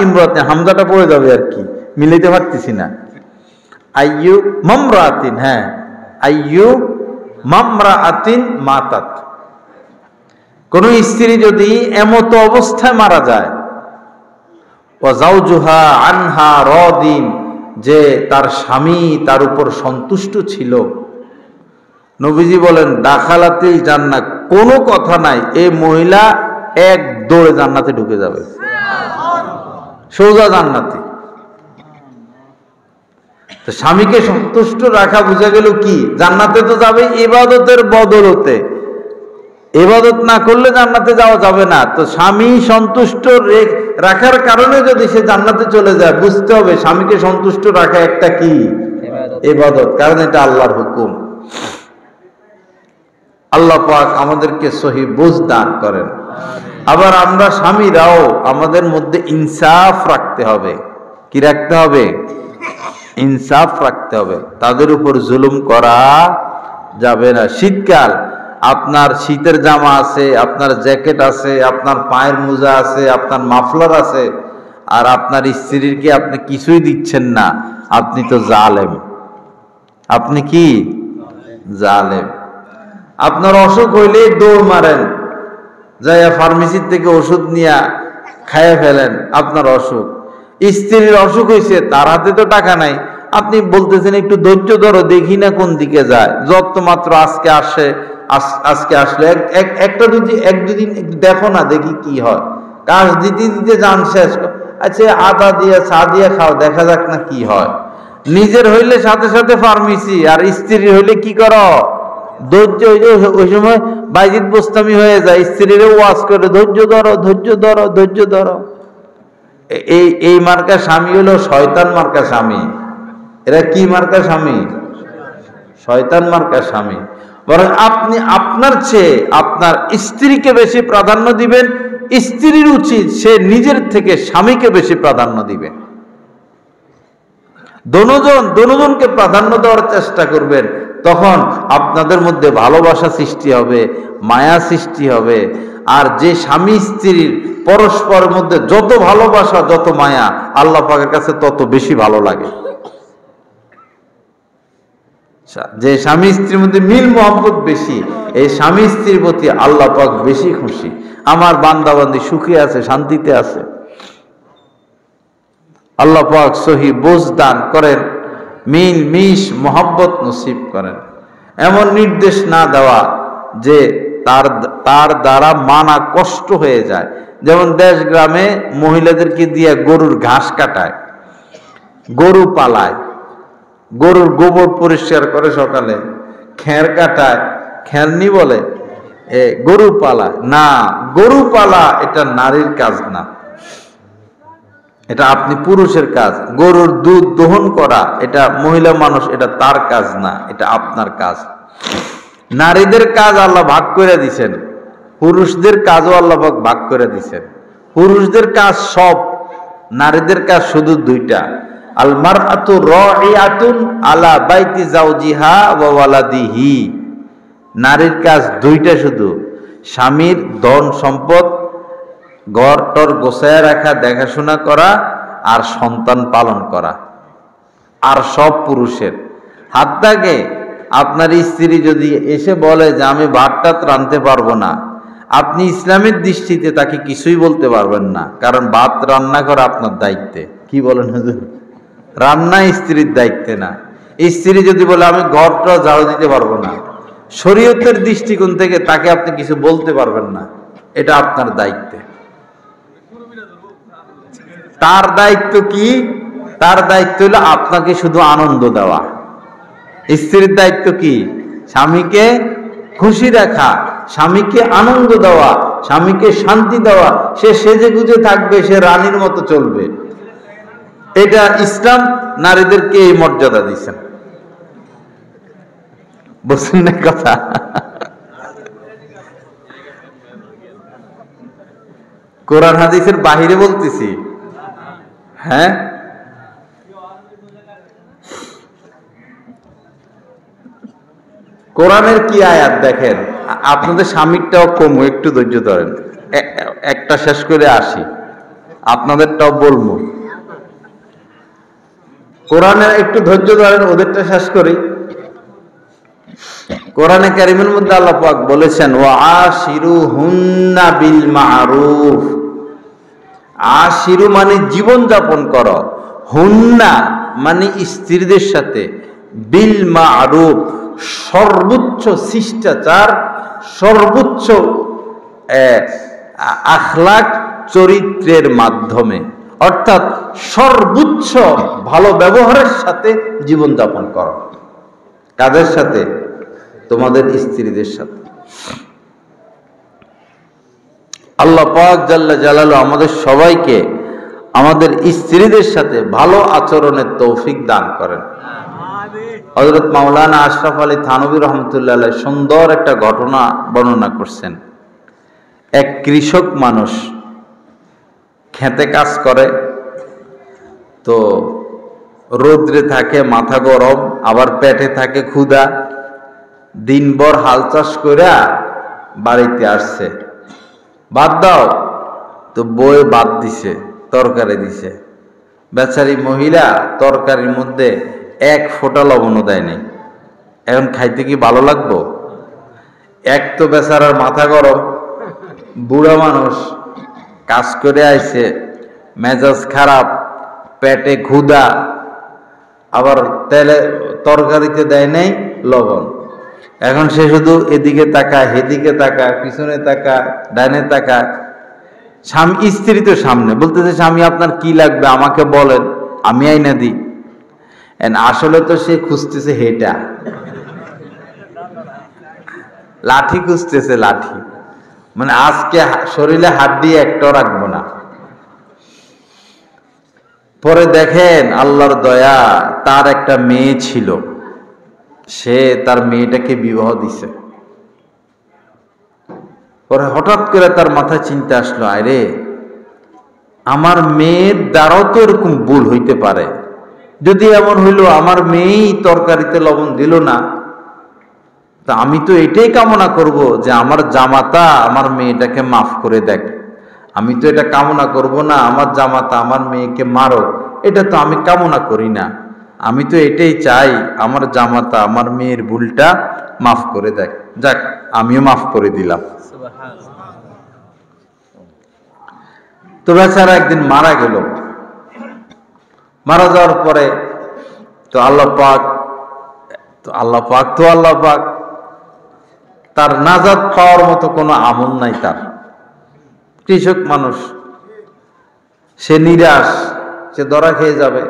ইমরাতিন হামজাটা পড়ে যাবে আর কি, মিলাইতে পারতেছি না। আইয়ু মামরাতিন, হ্যাঁ, আইয়ু মামরাতিন মাতাত। কোন স্ত্রী যদি এমত অবস্থায় মারা যায়, ওয়া যাওজুহা আনহা রাদিন, যে তার স্বামী তার উপর সন্তুষ্ট ছিল, নবীজি বলেন দাখালাতিল জান্নাত, কোনো কথা নাই, এই মহিলা এক দৌড়ে জান্নাতে ঢুকে যাবে, সোজা জান্নাতে। তো স্বামীকে সন্তুষ্ট রাখা বোঝা গেল কি? জান্নাতে তো যাবে ইবাদতের বদলতে, ইবাদত না করলে জান্নাতে যাওয়া যাবে না। তো স্বামী সন্তুষ্ট রাখার কারণে যদি সে জান্নাতে চলে যায়, বুঝতে হবে স্বামীকে সন্তুষ্ট রাখা একটা কি? ইবাদত, কারণ এটা আল্লাহর হুকুম। আল্লাহ পাক আমাদেরকে সহি বুঝ দান করেন। আবার আমরা স্বামীরাও আমাদের মধ্যে ইনসাফ রাখতে হবে। কি রাখতে হবে? ইনসাফ রাখতে হবে। তাদের উপর জুলুম করা যাবে না। শীতকাল, আপনার শীতের জামা আছে, আপনার জ্যাকেট আছে, আপনার পায়ের মোজা আছে, আপনার মাফলার আছে, আর আপনার স্ত্রীকে আপনি কিছুই দিচ্ছেন না, আপনি তো জালেম। আপনি কি? জালেম। আপনার অসুখ হইলে দৌড় মারেন, যাইয়া ফার্মেসির থেকে ওষুধ নিয়ে খাইয়ে ফেলেন, আপনার অসুখ। স্ত্রীর অসুখ হয়েছে, তার হাতে তো টাকা নাই, আপনি বলতেছেন একটু ধৈর্য ধরো, দেখি না কোন দিকে যায়, যত মাত্র আজকে আসে, আজকে আসলে একটা এক দুদিন দেখো না, দেখি কি হয়। কাজ দিতে দিতে যান শেষ, আচ্ছা আদা দিয়ে চা দিয়ে খাও, দেখা যাক না কি হয়। নিজের হইলে সাথে সাথে ফার্মেসি, আর স্ত্রীর হইলে কি করো? ধৈর্য। ওই সময় বাইজিদ বোস্তামি হয়ে যায়, স্ত্রীর ওয়াজ করে ধৈর্য ধরো, ধৈর্য ধরো, ধৈর্য ধরো। এই মার্কা স্বামী হলো শয়তান মার্কা স্বামী। এরা কি মার্কা স্বামী? শয়তান মার্কা স্বামী। বরং আপনি আপনার চেয়ে আপনার স্ত্রীকে বেশি প্রাধান্য দিবেন। স্ত্রীর উচিত সে নিজের থেকে স্বামীকে বেশি প্রাধান্য দিবে। দোনোজনকে প্রাধান্য দেওয়ার চেষ্টা করবেন, তখন আপনাদের মধ্যে ভালোবাসা সৃষ্টি হবে, মায়া সৃষ্টি হবে। আর যে স্বামী স্ত্রীর পরস্পরের মধ্যে যত ভালোবাসা, যত মায়া, আল্লাহ পাকের কাছে তত বেশি ভালো লাগে। যে স্বামী স্ত্রীর মধ্যে মিল মোহাম্মত বেশি, এই স্বামী স্ত্রীর প্রতি আল্লাহ পাক বেশি খুশি। আমার বান্দাবান্দি সুখী আছে, শান্তিতে আছে। আল্লাহ পাক সহি বুঝ দান করেন, মিল মিশ মোহাব্বত নসিব করেন। এমন নির্দেশ না দেওয়া যে তার দ্বারা মানা কষ্ট হয়ে যায়। যেমন দেশ গ্রামে মহিলাদেরকে দিয়ে গরুর ঘাস কাটায়, গরু পালায়, গরুর গোবর পরিষ্কার করে, সকালে খের কাটায়, খেরনি বলে, গরু পালায় না। গরু পালা এটা নারীর কাজ না, এটা আপনি পুরুষের কাজ। গরুর দুধ দহন করা এটা মহিলা মানুষ, এটা তার কাজ না, এটা আপনার কাজ। নারীদের কাজ আল্লাহ ভাগ করে দিছেন, পুরুষদের কাজও আল্লাহ ভাগ করে দিছেন। পুরুষদের কাজ সব, নারীদের কাজ শুধু দুইটা। আল মারআতু রাইআতুন আলা বাইতি যাওজিহা ওয়া ওয়ালাদিহি। নারীর কাজ দুইটা শুধু, স্বামীর ধন সম্পদ ঘর টর গোছায় রাখা, দেখাশোনা করা, আর সন্তান পালন করা। আর সব পুরুষের। হাত্তাকে আপনার স্ত্রী যদি এসে বলে যে আমি ভাতটা রাঁধতে পারবো না, আপনি ইসলামের দৃষ্টিতে তাকে কিছুই বলতে পারবেন না, কারণ ভাত রান্না করা আপনার দায়িত্বে। কি বলেন হুজুর? রান্না স্ত্রীর দায়িত্বে না। স্ত্রী যদি বলে আমি ঘরটা ঝাড়ু দিতে পারবো না, শরীয়তের দৃষ্টিকোণ থেকে তাকে আপনি কিছু বলতে পারবেন না, এটা আপনার দায়িত্বে। তার দায়িত্ব কি? তার দায়িত্ব হলো আপনাকে শুধু আনন্দ দেওয়া। স্ত্রীর দায়িত্ব কি? স্বামীকে খুশি রাখা, স্বামীকে আনন্দ দেওয়া, স্বামীকে শান্তি দেওয়া। সে সেজে গুজে থাকবে, সে রানীর মতো চলবে। এটা ইসলাম নারীদেরকে এই মর্যাদা দিয়েছেন। বুঝছেন না কথা? কোরআন হাদিসের বাহিরে বলতেছি। হ্যাঁ, কোরআনের কি আয়াত দেখেন। আপনাদের স্বামীরটাও কম, একটু ধৈর্য ধরেন, একটা শেষ করে আসি, আপনাদেরটাও বলবো। কোরআনের একটু ধৈর্য ধরেন, ওদেরটা শেষ করি। কোরআনে কারিমের মধ্যে আল্লাহ পাক বলেছেন ওয়া আশিরুহুন্না বিল মারুফ। আশিরু মানে জীবন যাপন করো, হুন্না মানে স্ত্রীদের সাথে, বিল মারুফ সর্বোচ্চ শিষ্টাচার, সর্বোচ্চ আখলাক চরিত্রের মাধ্যমে, অর্থাৎ সর্বোচ্চ ভালো ব্যবহারের সাথে জীবন যাপন করো। কাদের সাথে? তোমাদের স্ত্রীদের সাথে। আল্লাহ পাক জাল্লা জালালু আমাদের সবাইকে আমাদের স্ত্রীদের সাথে ভালো আচরণের তৌফিক দান করেন। হযরত মাওলানা আশরাফ আলী থানভী রহমতুল্লাহ আলাইহি সুন্দর একটা ঘটনা বর্ণনা করছেন। এক কৃষক মানুষ খেতে কাজ করে, তো রোদ্রে থাকে, মাথা গরম, আবার পেটে থাকে ক্ষুধা। দিনভর হাল চাষ করে বাড়িতে আসছে, বাদ দাও তো বই বাদ দিছে, তরকারি দিছে। বেচারি মহিলা তরকারির মধ্যে এক ফোঁটা লবণও দেয় নাই। এখন খাইতে কি ভালো লাগবো? এক তো বেচারার মাথা গরম, বুড়া মানুষ, কাজ করে আইছে, মেজাজ খারাপ, পেটে ক্ষুধা, আবার তেলে তরকারিতে দেয় নাই লবণ। এখন সে শুধু এদিকে তাকায়, হেদিকে তাকায়, পিছনে তাকায়, ডাইনে তাকায়। স্বামী স্ত্রী তো সামনে, বলতেছে স্বামী আপনার কি লাগবে আমাকে বলেন, আমি আইনা দিই। আসলে তো সে খুঁজতেছে হেটা, লাঠি খুঁজতেছে, লাঠি মানে আজকে শরীরে হাড্ডি একটাও রাখবো না। পরে দেখেন আল্লাহর দয়া, তার একটা মেয়ে ছিল, সে তার মেয়েটাকে বিবাহ দিছে। পরে হঠাৎ করে তার মাথায় চিন্তা আসলো, আরে আমার মেয়ের দ্বারাও তো এরকম ভুল হইতে পারে। যদি এমন হইলো আমার মেয়েই তরকারিতে লবণ দিল না, তা আমি তো এটাই কামনা করব যে আমার জামাতা আমার মেয়েটাকে মাফ করে দেখ। আমি তো এটা কামনা করব না আমার জামাতা আমার মেয়েকে মারো, এটা তো আমি কামনা করি না। আমি তো এটাই চাই আমার জামাতা আমার মেয়ের ভুলটা মাফ করে দেখ। যাক, আমিও মাফ করে দিলাম। তো বেচারা একদিন মারা গেল। মারা যাওয়ার পরে তো আল্লাহ পাক তার নাজাত পাওয়ার মতো কোনো আমল নাই তার। কৃষক মানুষ, সে নিরাশ, সে ধরা খেয়ে যাবে।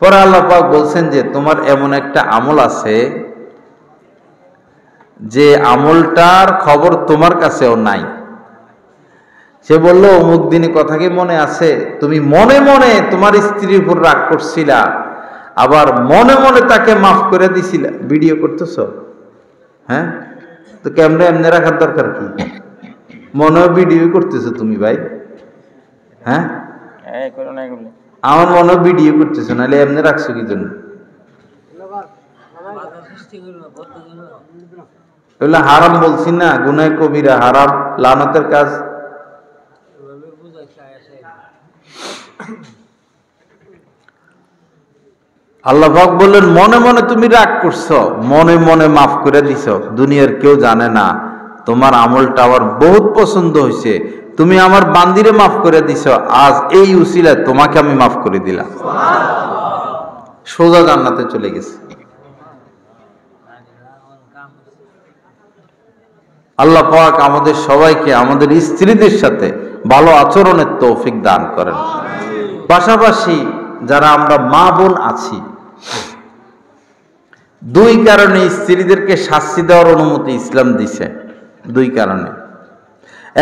পরে আল্লাহ পাক বলছেন যে তোমার এমন একটা আমল আছে যে আমলটার খবর তোমার কাছেও নাই। সে বলল অমুক দিনে কথা কি মনে আছে? তুমি মনে মনে তোমার স্ত্রীর উপর রাগ করছিলা, আবার মনে মনে তাকে মাফ করে দিছিলা। ভিডিও করতেছ? হ্যাঁ, তো ক্যামেরা এমনি রাখার দরকার কি? মনে ভিডিও করতেছো তুমি ভাই? হ্যাঁ, আমার মনে ভিডিও করতেছো, নাহলে এমনি রাখছো কি জন্য? এগুলো হারাম বলছি না, গুনাহ কবিরা, হারাম, লানতের কাজ। আল্লাহ পাক বললেন, মনে মনে তুমি রাগ করছো, মনে মনে মাফ করে দিছ, দুনিয়ার কেউ জানে না। তোমার আমলটা আমার বহুত পছন্দ হয়েছে, তুমি আমার বান্দিরে মাফ করে দিছ, আজ এই উসিলায় তোমাকে আমি মাফ করে দিলাম। সোজা জান্নাতে চলে গেছে। আল্লাহ পাক আমাদের সবাইকে আমাদের স্ত্রীদের সাথে ভালো আচরণের তৌফিক দান করেন। পাশাপাশি যারা আমরা মা বোন আছি, দুই কারণে স্ত্রীদেরকে শাস্তি দেওয়ার অনুমতি ইসলাম দিছে। দুই কারণে।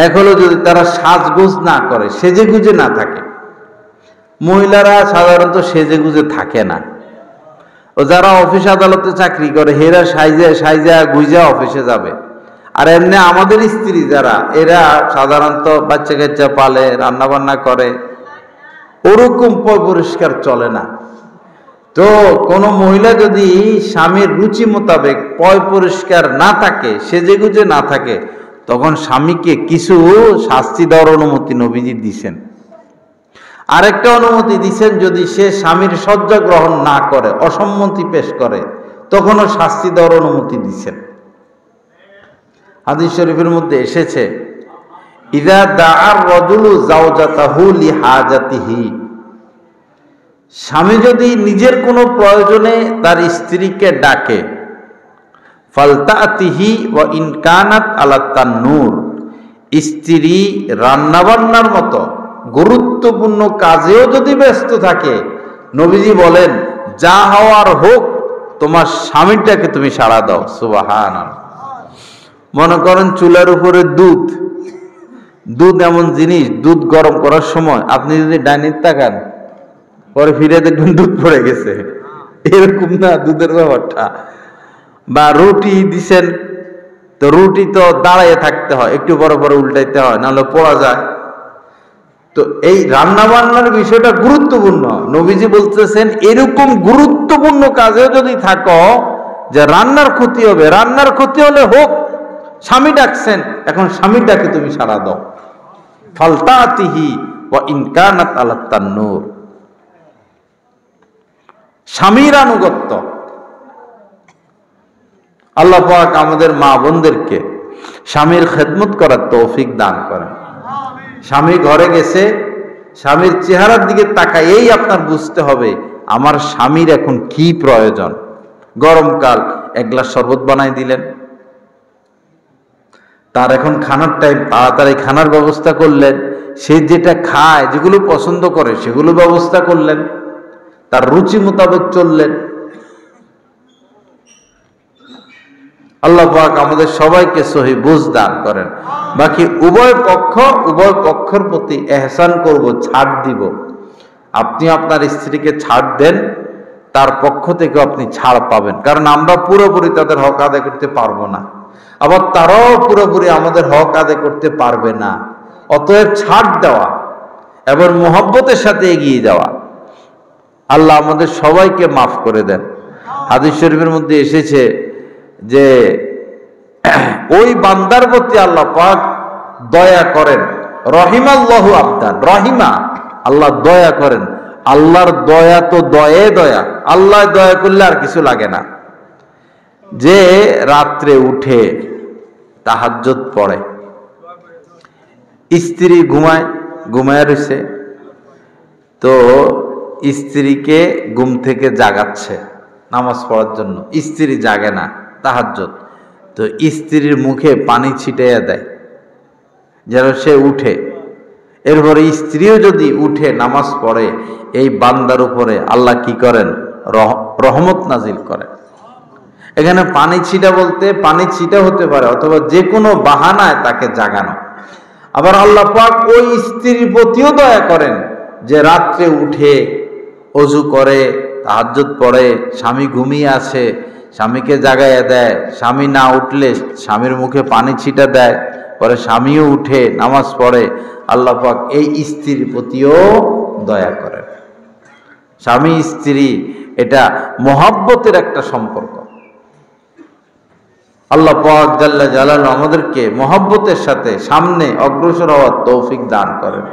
এক হলো যদি তারা সাজগোজ না করে, সেজেগুজে না থাকে। মহিলারা সাধারণত সেজেগুজে থাকে না। ও যারা অফিস আদালতে চাকরি করে, হেরা সাইজা গুইজা অফিসে যাবে। আর এমনি আমাদের স্ত্রী যারা, এরা সাধারণত বাচ্চা কাচ্চা পালে, রান্না বান্না করে, ওরকম পরিষ্কার চলে না। তো কোনো মহিলা যদি স্বামীর রুচি মোতাবেক পয় পরিষ্কার না থাকে, সেজেগুজে না থাকে, তখন স্বামীকে কিছু শাস্তি দেওয়ার অনুমতি নবীজি দিছেন। আরেকটা অনুমতি দিছেন, যদি সে স্বামীর শয্যা গ্রহণ না করে, অসম্মতি পেশ করে, তখনও শাস্তি দেওয়ার অনুমতি দিছেন। হাদিস শরীফের মধ্যে এসেছে, ইযা দাআর রাজুলু যাওজাতাহু লিহাজাতিহি, স্বামী যদি নিজের কোনো প্রয়োজনে তার স্ত্রীকে ডাকে, ফালতাতিহি ওয়া ইন কানাত আলা তান্নুর, স্ত্রী রান্নাবান্নার মতো গুরুত্বপূর্ণ কাজেও যদি ব্যস্ত থাকে, নবীজি বলেন যা হওয়ার হোক, তোমার স্বামীটাকে তুমি সাড়া দাও। সুবহানাল্লাহ। মনে করেন চুলার উপরে দুধ এমন জিনিস, দুধ গরম করার সময় আপনি যদি ডাইনিং তাকান, পরে ফিরে দেখবেন দুধ পড়ে গেছে, এরকম না দুধের ব্যাপারটা। বা রুটি দিছেন, তো রুটি তো দাঁড়াইয়ে থাকতে হয়, একটু পরে পরে উল্টাইতে হয়, নাহলে পোড়া যায়। তো এই রান্না বান্নার বিষয়টা গুরুত্বপূর্ণ। নবীজি বলতেছেন, এরকম গুরুত্বপূর্ণ কাজেও যদি থাকো যে রান্নার ক্ষতি হবে, রান্নার ক্ষতি হলে হোক, স্বামী ডাকছেন, এখন স্বামীর ডাকে তুমি সাড়া দাও। ফালতাতিহি ওয়া ইন কানাত আলা তান্নুর, স্বামীর আনুগত্য। আল্লাহ পাক আমাদের মা বোনদেরকে স্বামীর খেদমত করার তৌফিক দান করেন। স্বামী ঘরে গেছে, স্বামীর চেহারার দিকে তাকাইয়েই আপনার বুঝতে হবে আমার স্বামীর এখন কি প্রয়োজন। গরমকাল, এক গ্লাস শরবত বানাই দিলেন, তার এখন খানার টাইম, তাড়াতাড়ি খানার ব্যবস্থা করলেন, সে যেটা খায়, যেগুলো পছন্দ করে সেগুলো ব্যবস্থা করলেন, তার রুচি মোতাবেক চললেন। আল্লাহ পাক আমাদের সবাইকে সহি বুঝ দান করেন। বাকি উভয় পক্ষের প্রতি এহসান করব, ছাড় দিব। আপনি আপনার স্ত্রীকে ছাড় দেন, তার পক্ষ থেকে আপনি ছাড় পাবেন। কারণ আমরা পুরোপুরি তাদের হক আদায় করতে পারবো না, আবার তারাও পুরোপুরি আমাদের হক আদায় করতে পারবে না। অতএব ছাড় দেওয়া এবং মুহাব্বতের সাথে এগিয়ে যাওয়া। আল্লাহ আমাদের সবাইকে মাফ করে দেন। হাদিস শরীফের মধ্যে এসেছে যে ওই বান্দার প্রতি আল্লাহ পাক দয়া করেন, রহিমাল্লাহু আবদান, রহিমা, আল্লাহ দয়া করেন। আল্লাহর দয়া তো দয়া, আল্লাহ দয়া করলে আর কিছু লাগে না। যে রাত্রে উঠে তাহাজ্জুদ পড়ে, স্ত্রী ঘুমায় রয়েছে, তো স্ত্রীকে ঘুম থেকে জাগাচ্ছে নামাজ পড়ার জন্য, স্ত্রী জাগে না, তাহাজ্জুদ, তো স্ত্রীর মুখে পানি ছিটাইয়া দেয় যেন সে উঠে। এরপরে স্ত্রীও যদি উঠে নামাজ পড়ে, এই বান্দার উপরে আল্লাহ কি করেন? রহমত নাজিল করেন। এখানে পানি ছিটা বলতে পানি ছিটা হতে পারে, অথবা যে কোনো বাহানায় তাকে জাগানো। আবার আল্লাহ পাক ওই স্ত্রীর প্রতিও দয়া করেন যে রাত্রে উঠে অজু করে, তাহাজ্জুদ পড়ে, স্বামী ঘুমিয়ে আছে, স্বামীকে জাগাইয়া দেয়, স্বামী না উঠলে স্বামীর মুখে পানি ছিটা দেয়, পরে স্বামীও উঠে নামাজ পড়ে। আল্লাহ পাক এই স্ত্রীর প্রতিও দয়া করেন। স্বামী স্ত্রী এটা মহব্বতের একটা সম্পর্ক। আল্লাহ পাক জাল্লা জালালু আমাদেরকে মহব্বতের সাথে সামনে অগ্রসর হওয়ার তৌফিক দান করেন।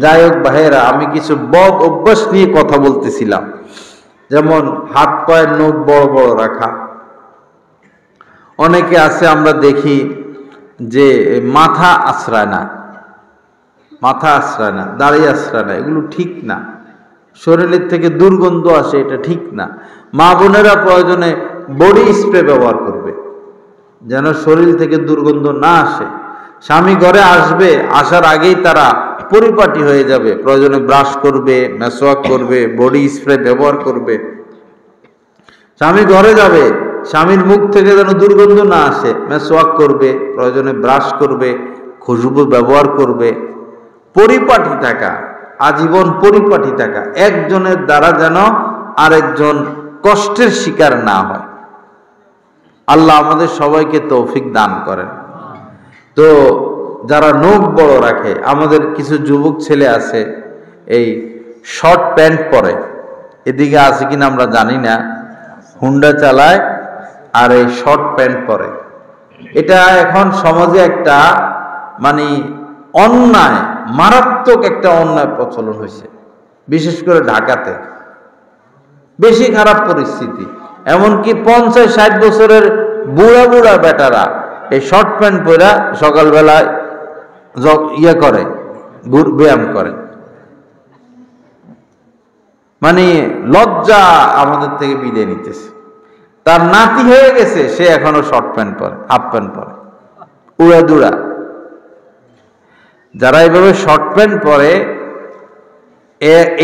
যাই হোক ভাইয়েরা, আমি কিছু বদ অভ্যাস নিয়ে কথা বলতেছিলাম যেমন হাত পায়ের নখ বড় বড় রাখা। অনেকে আছে আমরা দেখি যে মাথা আশ্রায় না, মাথা আশ্রায় না, দাড়ি আশ্রায় না, এগুলো ঠিক না। শরীরের থেকে দুর্গন্ধ আসে, এটা ঠিক না। মা বোনেরা প্রয়োজনে বডি স্প্রে ব্যবহার করবে যেন শরীর থেকে দুর্গন্ধ না আসে। স্বামী ঘরে আসবে, আসার আগেই তারা পরিপাটি হয়ে যাবে, প্রয়োজনে ব্রাশ করবে, মেসওয়াক করবে, বডি স্প্রে ব্যবহার করবে। স্বামী ঘরে যাবে, স্বামীর মুখ থেকে যেন দুর্গন্ধ না আসে, মেসওয়াক করবে, প্রয়োজনে ব্রাশ করবে, খুশবু ব্যবহার করবে। পরিপাটি থাকা, আজীবন পরিপাটি থাকা, একজনের দ্বারা যেন আরেকজন কষ্টের শিকার না হয়। আল্লাহ আমাদের সবাইকে তৌফিক দান করেন। তো যারা নখ বড় রাখে, আমাদের কিছু যুবক ছেলে আছে এই শর্ট প্যান্ট পরে, এদিকে আছে কিনা আমরা জানি না, হুন্ডা চালায় আর এই শর্ট প্যান্ট পরে। এটা এখন সমাজে একটা মানে অন্যায়, মারাত্মক একটা অন্যায় প্রচলন হয়েছে, বিশেষ করে ঢাকাতে বেশি খারাপ পরিস্থিতি। এমনকি 50-60 বছরের বুড়া বুড়া বেটারা এই শর্ট প্যান্ট পরে সকালবেলায় করে, ব্যায়াম করে। মানে লজ্জা আমাদের থেকে বিদায় নিতেছে। তার নাতি হয়ে গেছে, সে এখনো শর্ট প্যান্ট পরে, হাফ প্যান্ট পরে, উড়া দুড়া। যারা এইভাবে শর্ট প্যান্ট পরে,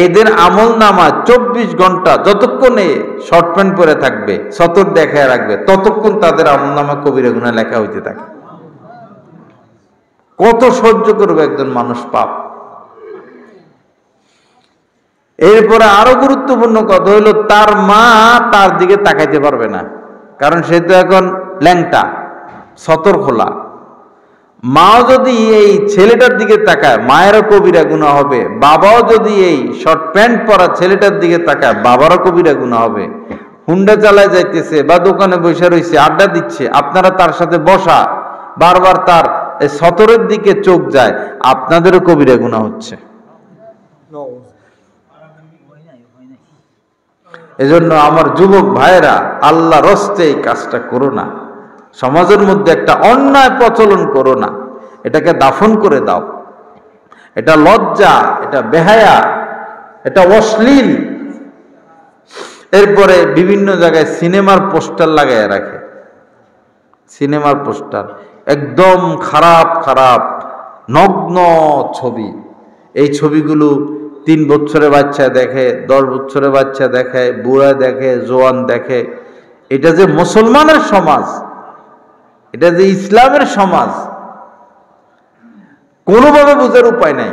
এদের আমল নামা 24 ঘন্টা যতক্ষণে শর্ট প্যান্ট পরে থাকবে, সতর দেখায় রাখবে, ততক্ষণ তাদের আমল নামা কবিরা গুনাহ লেখা হইতে থাকে। কত সহ্য করবে একজন মানুষ পাপ। এরপরে আরো গুরুত্বপূর্ণ কথা হইল, তার মা তার দিকে তাকাইতে পারবে না, কারণ সে তো এখন ল্যাংটা, সতর খোলা। মাও যদি এই ছেলেটার দিকে তাকায়, মায়েরও কবিরা গুনাহ হবে। বাবাও যদি এই শর্ট প্যান্ট পরা ছেলেটার দিকে তাকায়, বাবারও কবিরা গুনাহ হবে। হুন্ডা চালায় যাইতেছে বা দোকানে বসে রয়েছে, আড্ডা দিচ্ছে, আপনারা তার সাথে বসা, বারবার তার সতরের দিকে চোখ যায়, আপনাদেরও কবিরা গুনাহ হচ্ছে। এজন্য আমার যুবক ভাইয়েরা, আল্লাহ রস্তে এই কাজটা করো না। সমাজের মধ্যে একটা অন্যায় প্রচলন করো না, এটাকে দাফন করে দাও। এটা লজ্জা, এটা বেহায়া, এটা অশ্লীল। এরপরে বিভিন্ন জায়গায় সিনেমার পোস্টার লাগায় রাখে, সিনেমার পোস্টার, একদম খারাপ খারাপ নগ্ন ছবি। এই ছবিগুলো 3 বছরের বাচ্চা দেখে, 10 বছরের বাচ্চা দেখে, বুড়া দেখে, জোয়ান দেখে। এটা যে মুসলমানের সমাজ, এটা যে ইসলামের সমাজ, কোনোভাবে বোঝার উপায় নাই।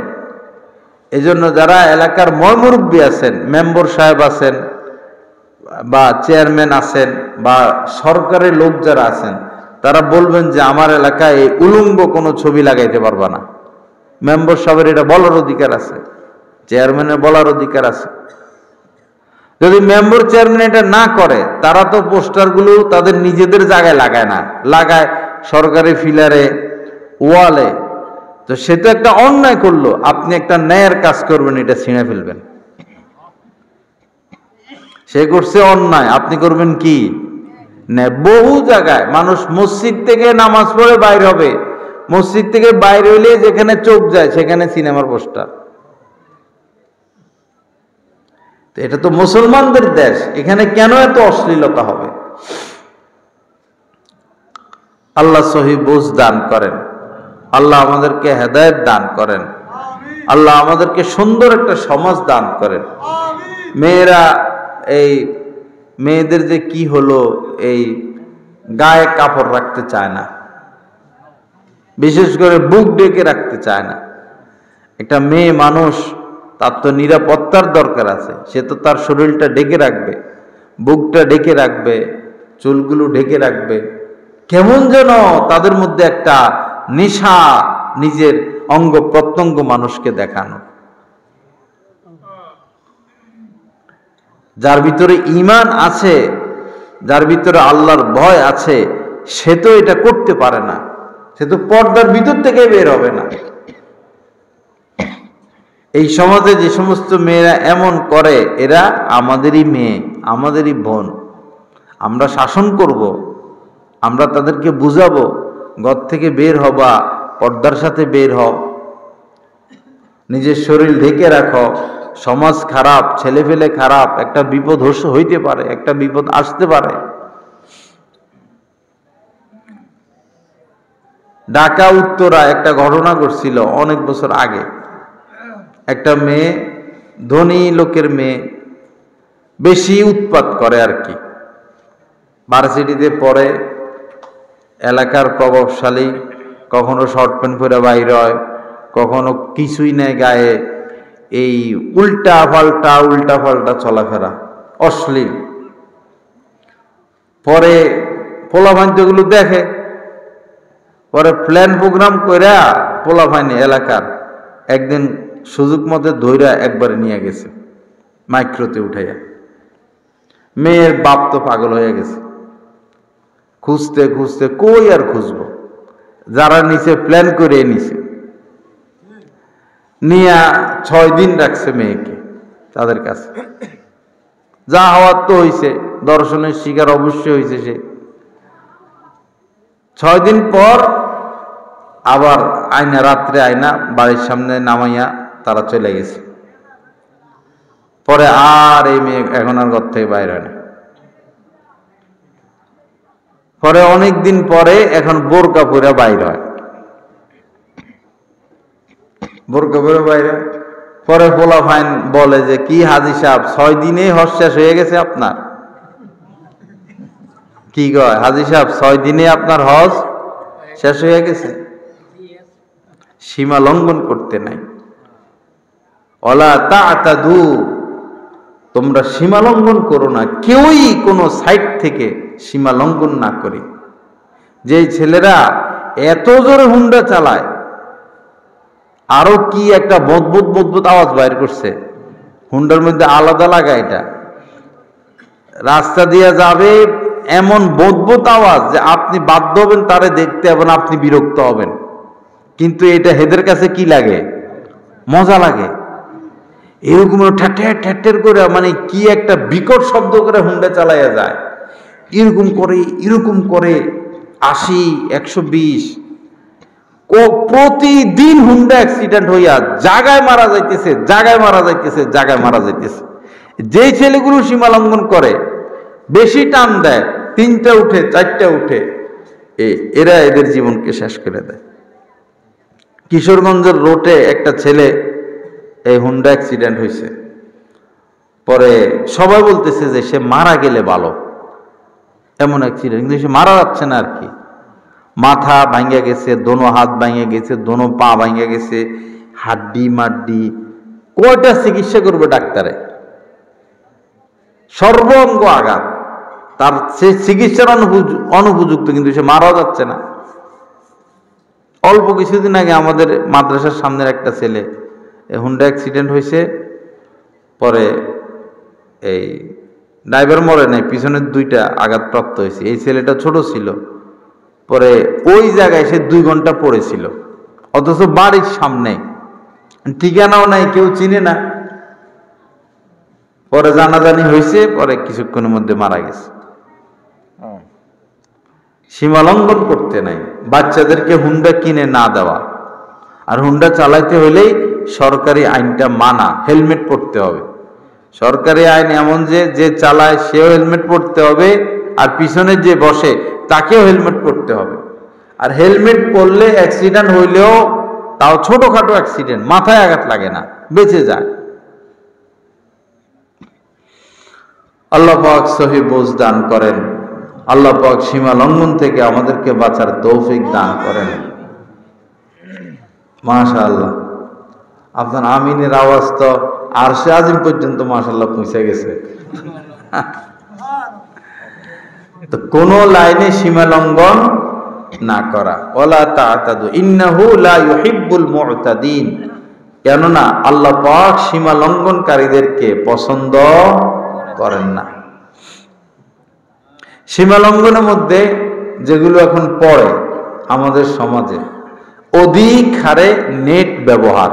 এজন্য যারা এলাকার মুরব্বী আছেন, মেম্বার সাহেব আছেন বা চেয়ারম্যান আছেন বা সরকারের লোক যারা আছেন, তারা বলবেন যে আমার এলাকায় এই উলঙ্গ কোনো ছবি লাগাইতে পারবা না। মেম্বার সাহেবের এটা বলার অধিকার আছে, চেয়ারম্যানের বলার অধিকার আছে। যদি মেম্বার চেয়ারম্যান এটা না করে, তারা তো পোস্টারগুলো তাদের নিজেদের জায়গায় লাগায় না, লাগায় সরকারি ফিলারে, ওয়ালে। তো সে তো একটা অন্যায় করলো। আপনি একটা ন্যায়ের কাজ করবেন, এটা ছিঁড়ে ফেলবেন। সে করছে অন্যায়, আপনি করবেন কি? বহু জায়গায় মানুষ মসজিদ থেকে নামাজ পড়ে বাইর হবে, মসজিদ থেকে বাইরে হইলে যেখানে চোখ যায় সেখানে সিনেমার পোস্টার। এটা তো মুসলমানদের দেশ, এখানে কেন এত অশ্লীলতা হবে? আল্লাহ সহি বুঝ দান করেন, আল্লাহ আমাদেরকে হেদায়েত দান করেন, আল্লাহ আমাদেরকে সুন্দর একটা সমাজ দান করেন। মেয়েরা, এই মেয়েদের যে কি হলো, এই গায়ে কাপড় রাখতে চায় না, বিশেষ করে বুক ঢেকে রাখতে চায় না। একটা মেয়ে মানুষ, তার তো নিরাপত্তার দরকার আছে। সে তো তার শরীরটা ঢেকে রাখবে, বুকটা ঢেকে রাখবে, চুলগুলো ঢেকে রাখবে। কেমন যেন তাদের মধ্যে একটা নেশা, নিজের অঙ্গ প্রত্যঙ্গ মানুষকে দেখানো। যার ভিতরে ঈমান আছে, যার ভিতরে আল্লাহর ভয় আছে, সে তো এটা করতে পারে না, সে তো পর্দার ভিতর থেকে বের হবে না। এই সমাজে যে সমস্ত মেয়েরা এমন করে, এরা আমাদেরই মেয়ে, আমাদেরই বোন, আমরা শাসন করব, আমরা তাদেরকে বুঝাবো, ঘর থেকে বের হবা, পর্দার সাথে বের হও, নিজের শরীর ঢেকে রাখো, সমাজ খারাপ, ছেলেপেলে খারাপ, একটা বিপদ হইতে পারে, একটা বিপদ আসতে পারে। ঢাকা উত্তরা একটা ঘটনা ঘটছিল অনেক বছর আগে। একটা মেয়ে, ধনী লোকের মেয়ে, বেশি উৎপাত করে আর কি, ভার্সিটিতে পড়ে, এলাকার প্রভাবশালী, কখনো শর্ট প্যান্ট পরে বাইর হয়, কখনো কিছুই নেই গায়ে, এই উল্টা পাল্টা চলাফেরা, অশ্লীল। পরে পোলাভাইনগুলো দেখে, পরে প্ল্যান প্রোগ্রাম কইরা পোলাভাইনে এলাকার একদিন সুযোগ মতো ধইরা একবারে নিয়ে গেছে মাইক্রোতে উঠাইয়া। মেয়ের বাপ তো পাগল হয়ে গেছে, খুঁজতে খুঁজতে কই আর খুঁজবো, যারা নিচে প্ল্যান করে নিছে, নিয়া 6 দিন রাখছে মেয়েকে তাদের কাছে। যা হওয়ার তো হইছে, দর্শনের শিকার অবশ্যই হয়েছে সে। 6 দিন পর আবার রাত্রে আয়না বাড়ির সামনে নামাইয়া তারা চলে গেছে। পরে আর এই মেয়ে এখন আর ঘর থেকে বাইরে হয় না। পরে অনেক দিন পরে এখন বোরকা পরে বাইর হয়, বোরকা পরে বাইরে। পরে পোলাপাইন বলে যে, কি হাজি সাহেব, 6 দিনেই হজ শেষ হয়ে গেছে আপনার? কি কয় হাজি সাহেব, 6 দিনে আপনার হজ শেষ হয়ে গেছে? সীমা লঙ্ঘন করতে নাই। ওয়ালা তা'তাদু, তোমরা সীমা লঙ্ঘন করো না, কেউই কোনো সাইড থেকে সীমা লঙ্ঘন না করে। যে ছেলেরা এত জোরে হুন্ডা চালায়, আরো কি একটা বদবুদ আওয়াজ বাইর করছে, হুন্ডার মধ্যে আলাদা লাগা, এটা রাস্তা দিয়ে যাবে, এমন বদবুদ আওয়াজ যে আপনি বাধ্য হবেন তারে দেখতে এবং আপনি বিরক্ত হবেন। কিন্তু এটা হেদের কাছে কি লাগে? মজা লাগে। এরকম ঠ্যাটের করে, মানে কি একটা বিকট শব্দ করে হুন্ডা চালাইয়া যায়, এরকম করে 80, 120 প্রতিদিন হুন্ডা অ্যাক্সিডেন্ট হইয়া জায়গায় মারা যাইতেছে। যেই ছেলেগুলো সীমা লঙ্ঘন করে, বেশি টান দেয়, 3টা উঠে 4টা উঠে, এরা এদের জীবনকে শেষ করে দেয়। কিশোরগঞ্জের রোডে একটা ছেলে এই হুন্ডা অ্যাক্সিডেন্ট হয়েছে। পরে সবাই বলতেছে যে সে মারা গেলে ভালো, এমন অ্যাক্সিডেন্ট, কিন্তু সে মারা যাচ্ছে না আর কি। মাথা ভাঙ্গা গেছে, দোনো হাত ভাঙ্গা গেছে, দোনো পা ভাঙ্গা গেছে, হাড্ডি মাড্ডি, কয়টা চিকিৎসা করবে ডাক্তারে, সর্বঙ্গ আঘাত, তার সে চিকিৎসার অনুপযুক্ত, কিন্তু সে মারাও যাচ্ছে না। অল্প কিছুদিন আগে আমাদের মাদ্রাসার সামনের একটা ছেলে হুন্ডা অ্যাক্সিডেন্ট হয়েছে। পরে এই ড্রাইভার মরে নাই, পিছনের 2টা আঘাতপ্রাপ্ত হয়েছে। এই ছেলেটা ছোট ছিল, পরে ওই জায়গায় সে 2 ঘন্টা পড়েছিল, অথচ বাড়ির সামনে, ঠিকানাও নাই, কেউ চিনে না। পরে জানাজানি হয়েছে, পরে কিছুক্ষণের মধ্যে মারা গেছে। সীমা লঙ্ঘন করতে নাই, বাচ্চাদেরকে হুন্ডা কিনে না দেওয়া, আর হুন্ডা চালাইতে হলেই সরকারি আইনটা মানা, হেলমেট পরতে হবে। সরকারি আইন এমন যে চালায় সেও হেলমেট পরতে হবে, আর পিছনে যে বসে তাকেও হেলমেট পরতে হবে। আর হেলমেট পরলে অ্যাক্সিডেন্ট হইলেও তাও ছোটখাটো অ্যাক্সিডেন্ট, মাথায় আঘাত লাগে না, বেঁচে যায়। আল্লাহ পাক সহি বুঝ দান করেন। আল্লাহ পাক সীমা লঙ্ঘন থেকে আমাদেরকে বাঁচার তৌফিক দান করেন। মাশাআল্লাহ, আপনার আমিনের আওয়াজ তো আরশে আজিম পর্যন্ত মাশাআল্লাহ পৌঁছে গেছে। তো কোন লাইনে সীমা লঙ্ঘন না করা। ওয়ালা তা'তাদু ইন্নাহু লা ইউহিব্বুল মু'তাদিন, কেননা আল্লাহ পাক সীমা লঙ্ঘনকারীদেরকে পছন্দ করেন না। সীমা লঙ্ঘনের মধ্যে যেগুলো এখন পড়ে আমাদের সমাজে, অধিক হারে নেট ব্যবহার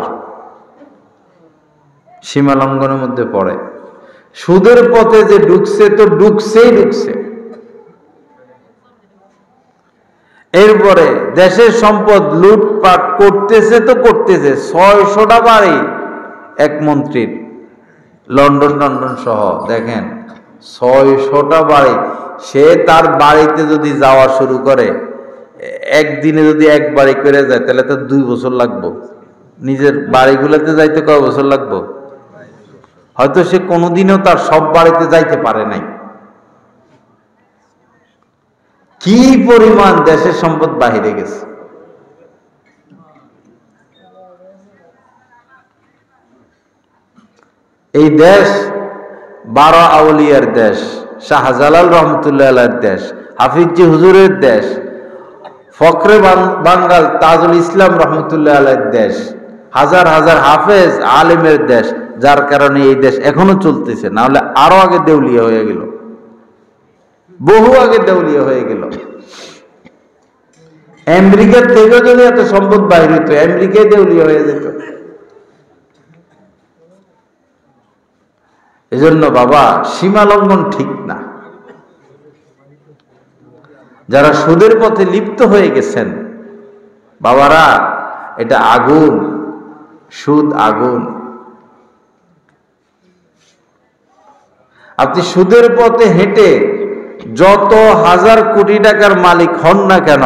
সীমা লঙ্ঘনের মধ্যে পড়ে। সুদের পথে যে ঢুকছে তো ঢুকছে। এরপরে দেশের সম্পদ লুটপাট করতেছে তো করতেছে। 600টা বাড়ি এক মন্ত্রীর, লন্ডন সহ দেখেন 600টা বাড়ি। সে তার বাড়িতে যদি যাওয়া শুরু করে, একদিনে যদি এক বাড়ি করে যায় তাহলে তো 2 বছর লাগবে। নিজের বাড়িগুলোতে যাইতে কয় বছর লাগবে? হয়তো সে কোনোদিনও তার সব বাড়িতে যাইতে পারে নাই। কি পরিমাণ দেশের সম্পদ বাহিরে গেছে। এই দেশ 12 আউলিয়ার দেশ, শাহজালাল রহমতুল্লাহ আলাইহির দেশ, হাফিজি হুজুরের দেশ, ফখরে বাঙ্গাল তাজুল ইসলাম রহমতুল্লাহ আলাইহির দেশ, হাজার হাজার হাফেজ আলেমের দেশ, যার কারণে এই দেশ এখনো চলতেছে। না হলে আরো আগে দেউলিয়া হয়ে গেল, বহু আগে দেউলিয়া হয়ে গেল। আমেরিকার থেকে যদি এত সম্পদ বাইর হইতো, আমেরিকায় দেউলিয়া হয়ে যেত। এজন্য বাবা, সীমা লঙ্ঘন ঠিক না। যারা সুদের পথে লিপ্ত হয়ে গেছেন বাবারা, এটা আগুন, সুদ আগুন। আপনি সুদের পথে হেঁটে যত হাজার কোটি টাকার মালিক হন না কেন,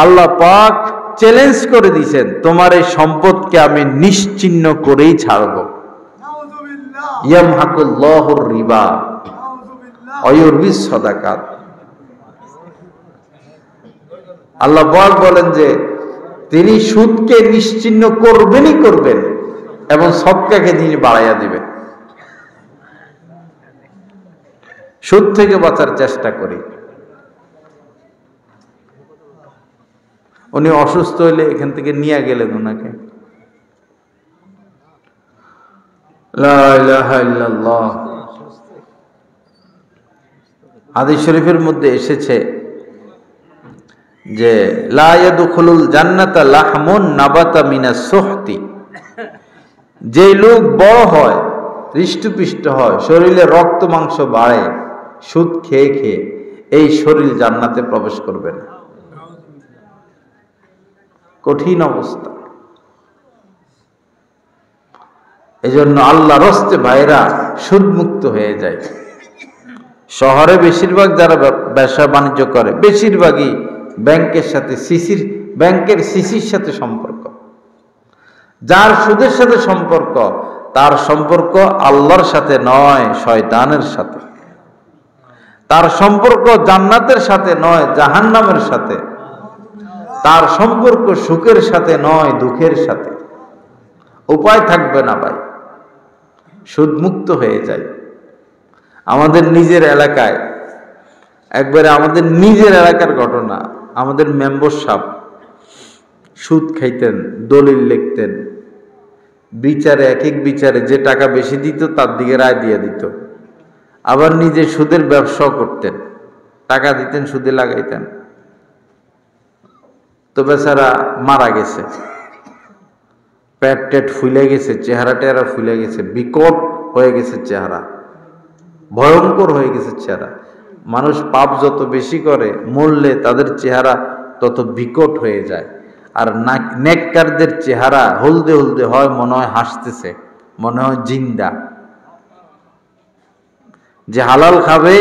আল্লাহ পাক চ্যালেঞ্জ করে দিয়েছেন, তোমার এই সম্পদকে আমি নিশ্চিহ্ন করেই ছাড়ব। ইয়ামহাকুল্লাহুর রিবা ওয়া ইউরবিস সাদাকাত। আল্লাহ পাক বলেন যে তিনি সুদকে নিশ্চিহ্ন করবেনই করবেন এবং সদকাকে তিনি বাড়াইয়া দিবেন। সুদ থেকে বাঁচার চেষ্টা করি। উনি অসুস্থ হইলে এখান থেকে নিয়ে গেলেন ওনাকে। লা ইলাহা ইল্লাল্লাহ। হাদিস শরীফের মধ্যে এসেছে যে লা ইয়াদখুলুল জান্নাতা লাহমুন নাবাতা মিনাস সুহতি। যে লোক বড় হয়, হৃষ্টপুষ্ট হয়, শরীরে রক্ত মাংস বাড়ে সুদ খেয়ে খেয়ে, এই শরীর জান্নাতে প্রবেশ করবে না। কঠিন অবস্থা। এজন্য আল্লাহর রাস্তে ভাইরা সুদ মুক্ত হয়ে যায়। শহরে বেশিরভাগ যারা ব্যবসা বাণিজ্য করে, বেশিরভাগই ব্যাংকের সাথে ব্যাংকের সিসির সাথে সম্পর্ক। যার সুদের সাথে সম্পর্ক, তার সম্পর্ক আল্লাহর সাথে নয়, শয়তানের সাথে। তার সম্পর্ক জান্নাতের সাথে নয়, জাহান্নামের সাথে। তার সম্পর্ক সুখের সাথে নয়, দুঃখের সাথে। উপায় থাকবে না ভাই, সুদ মুক্ত হয়ে যায়। আমাদের নিজের এলাকায় একবারে, আমাদের নিজের এলাকার ঘটনা, আমাদের মেম্বার সাহেব সুদ খাইতেন, দলিল লিখতেন, বিচারে এক এক বিচারে যে টাকা বেশি দিত তার দিকে রায় দিয়ে দিত। আবার নিজে সুদের ব্যবসাও করতেন, টাকা দিতেন, সুদে লাগাইতেন। তো বেচারা মারা গেছে, পেট টেট ফুলে গেছে, চেহারা টেহারা ফুলে গেছে, বিকট হয়ে গেছে চেহারা, ভয়ঙ্কর হয়ে গেছে চেহারা। মানুষ পাপ যত বেশি করে, মরলে তাদের চেহারা তত বিকট হয়ে যায়। আর নেককারদের চেহারা হলদে হলদে হয়, মনে হয় হাসতেছে, মনে হয় জিন্দা। যে হালাল খাবে,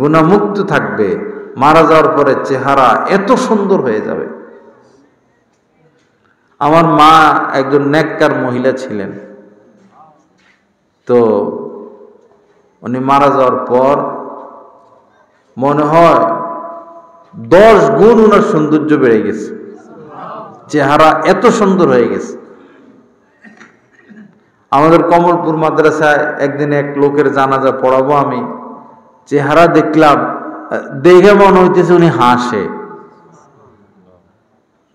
গুনাহমুক্ত থাকবে, মারা যাওয়ার পরে চেহারা এত সুন্দর হয়ে যাবে। আমার মা একজন নেককার মহিলা ছিলেন। তো উনি মারা যাওয়ার পর মনে হয় 10 গুণ ওনার সৌন্দর্য বেড়ে গেছে, চেহারা এত সুন্দর হয়ে গেছে। আমাদের কমলপুর মাদ্রাসায় একদিন এক লোকের জানাজা পড়াবো আমি, চেহারা দেখলাম, দেখে মনে হইতেছে উনি হাসে,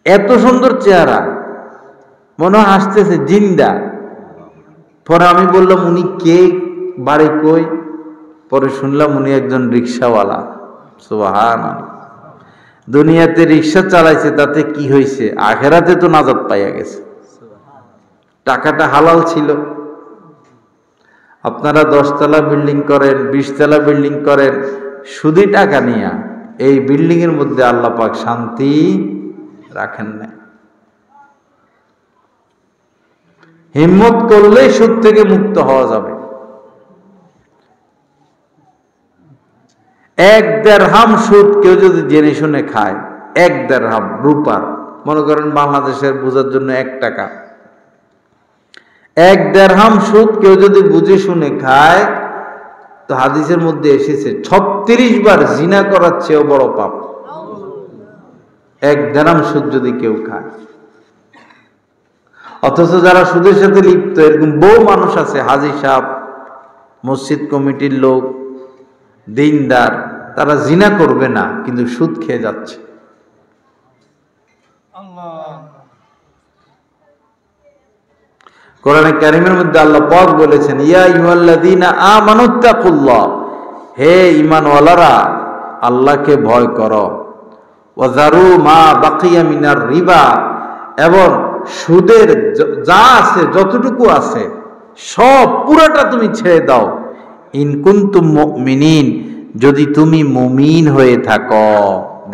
এত সুন্দর চেহারা, মনে হয় হাসতেছে, জিন্দা। পরে আমি বললাম উনি কে, বাড়ি কই? পরে শুনলাম উনি একজন রিক্সাওয়ালা। সুবহানাল্লাহ। দুনিয়াতে রিক্সা চালাইছে, তাতে কি হয়েছে? আখেরাতে তো নাজাত পাইয়া গেছে। টাকাটা হালাল ছিল। আপনারা 10 তলা বিল্ডিং করেন, 20 তলা বিল্ডিং করেন, সুদি টাকা নিয়া এই বিল্ডিং এর মধ্যে আল্লাহ পাক শান্তি রাখেন না। হিম্মত করলে সুদ থেকে মুক্ত হওয়া যাবে। 1 দিরহাম সুদ কেউ যদি জেনে শুনে খায়, 1 দিরহাম রূপার, মনে করেন বাংলাদেশের বোঝার জন্য 1 টাকা, 1 দিরহাম সুদ কেউ যদি বুঝে শুনে খায়, তো হাদিসের মধ্যে এসেছে 36 বার জিনা করার চেয়েও বড় পাপ 1 দিরহাম সুদ যদি কেউ খায়। অথচ যারা সুদের সাথে লিপ্ত, এরকম বহু মানুষ আছে, হাজী সাহেব, মসজিদ কমিটির লোক, দিনদার, তারা জিনা করবে না কিন্তু সুদ খেয়ে যাচ্ছে। কোরআনে কারীমের মধ্যে আল্লাহ পাক বলেছেন, ইয়া আইয়ুহাল্লাযীনা আমানুত্তাকুল্লাহ, হে ঈমানওয়ালারা আল্লাহকে ভয় করো, ওয়া যারু মা বাকিয়া মিনার রিবা, এবং সুদের যা আছে, যতটুকু আছে সব পুরোটা তুমি ছেড়ে দাও, ইন কুনতুম মুমিনিন, যদি তুমি মুমিন হয়ে থাকো।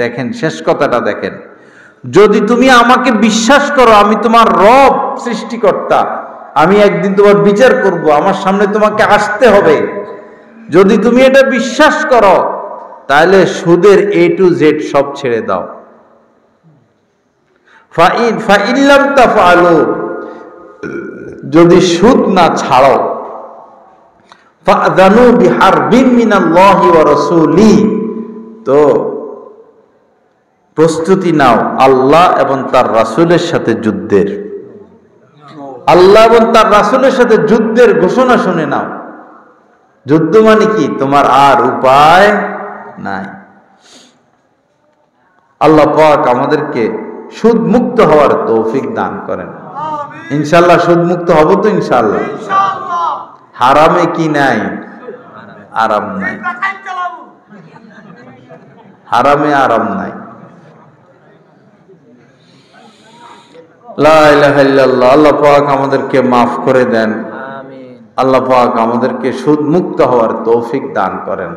দেখেন শেষ কথাটা দেখেন, যদি তুমি আমাকে বিশ্বাস করো, আমি তোমার রব, সৃষ্টিকর্তা, আমি একদিন তোমার বিচার করব, আমার সামনে তোমাকে আসতে হবে, যদি তুমি এটা বিশ্বাস করো, তাহলে সুদের A to Z সব ছেড়ে দাও। ফাইন লাম তাফআলু, যদি সুদ না ছাড়ো, ফাযানু বিহারবিন মিনাল্লাহি ওয়া রাসূলি, তো প্রস্তুতি নাও আল্লাহ এবং তার রাসূলের সাথে যুদ্ধের। আল্লাহ এবং তার রাসূলের সাথে যুদ্ধের ঘোষণা শুনে নাও। যুদ্ধ মানে কি? তোমার আর উপায় নাই। আল্লাহ পাক আমাদেরকে সুদ মুক্ত হওয়ার তৌফিক দান করেন। ইনশাআল্লাহ সুদ মুক্ত হব তো ইনশাআল্লাহ। হারামে কি নাই? আরাম নাই, হারামে আরাম নাই। লা ইলাহা ইল্লাল্লাহ। আল্লাহ পাক আমাদেরকে মাফ করে দেন, আল্লাহ পাক আমাদেরকে সুদ মুক্ত হওয়ার তৌফিক দান করেন।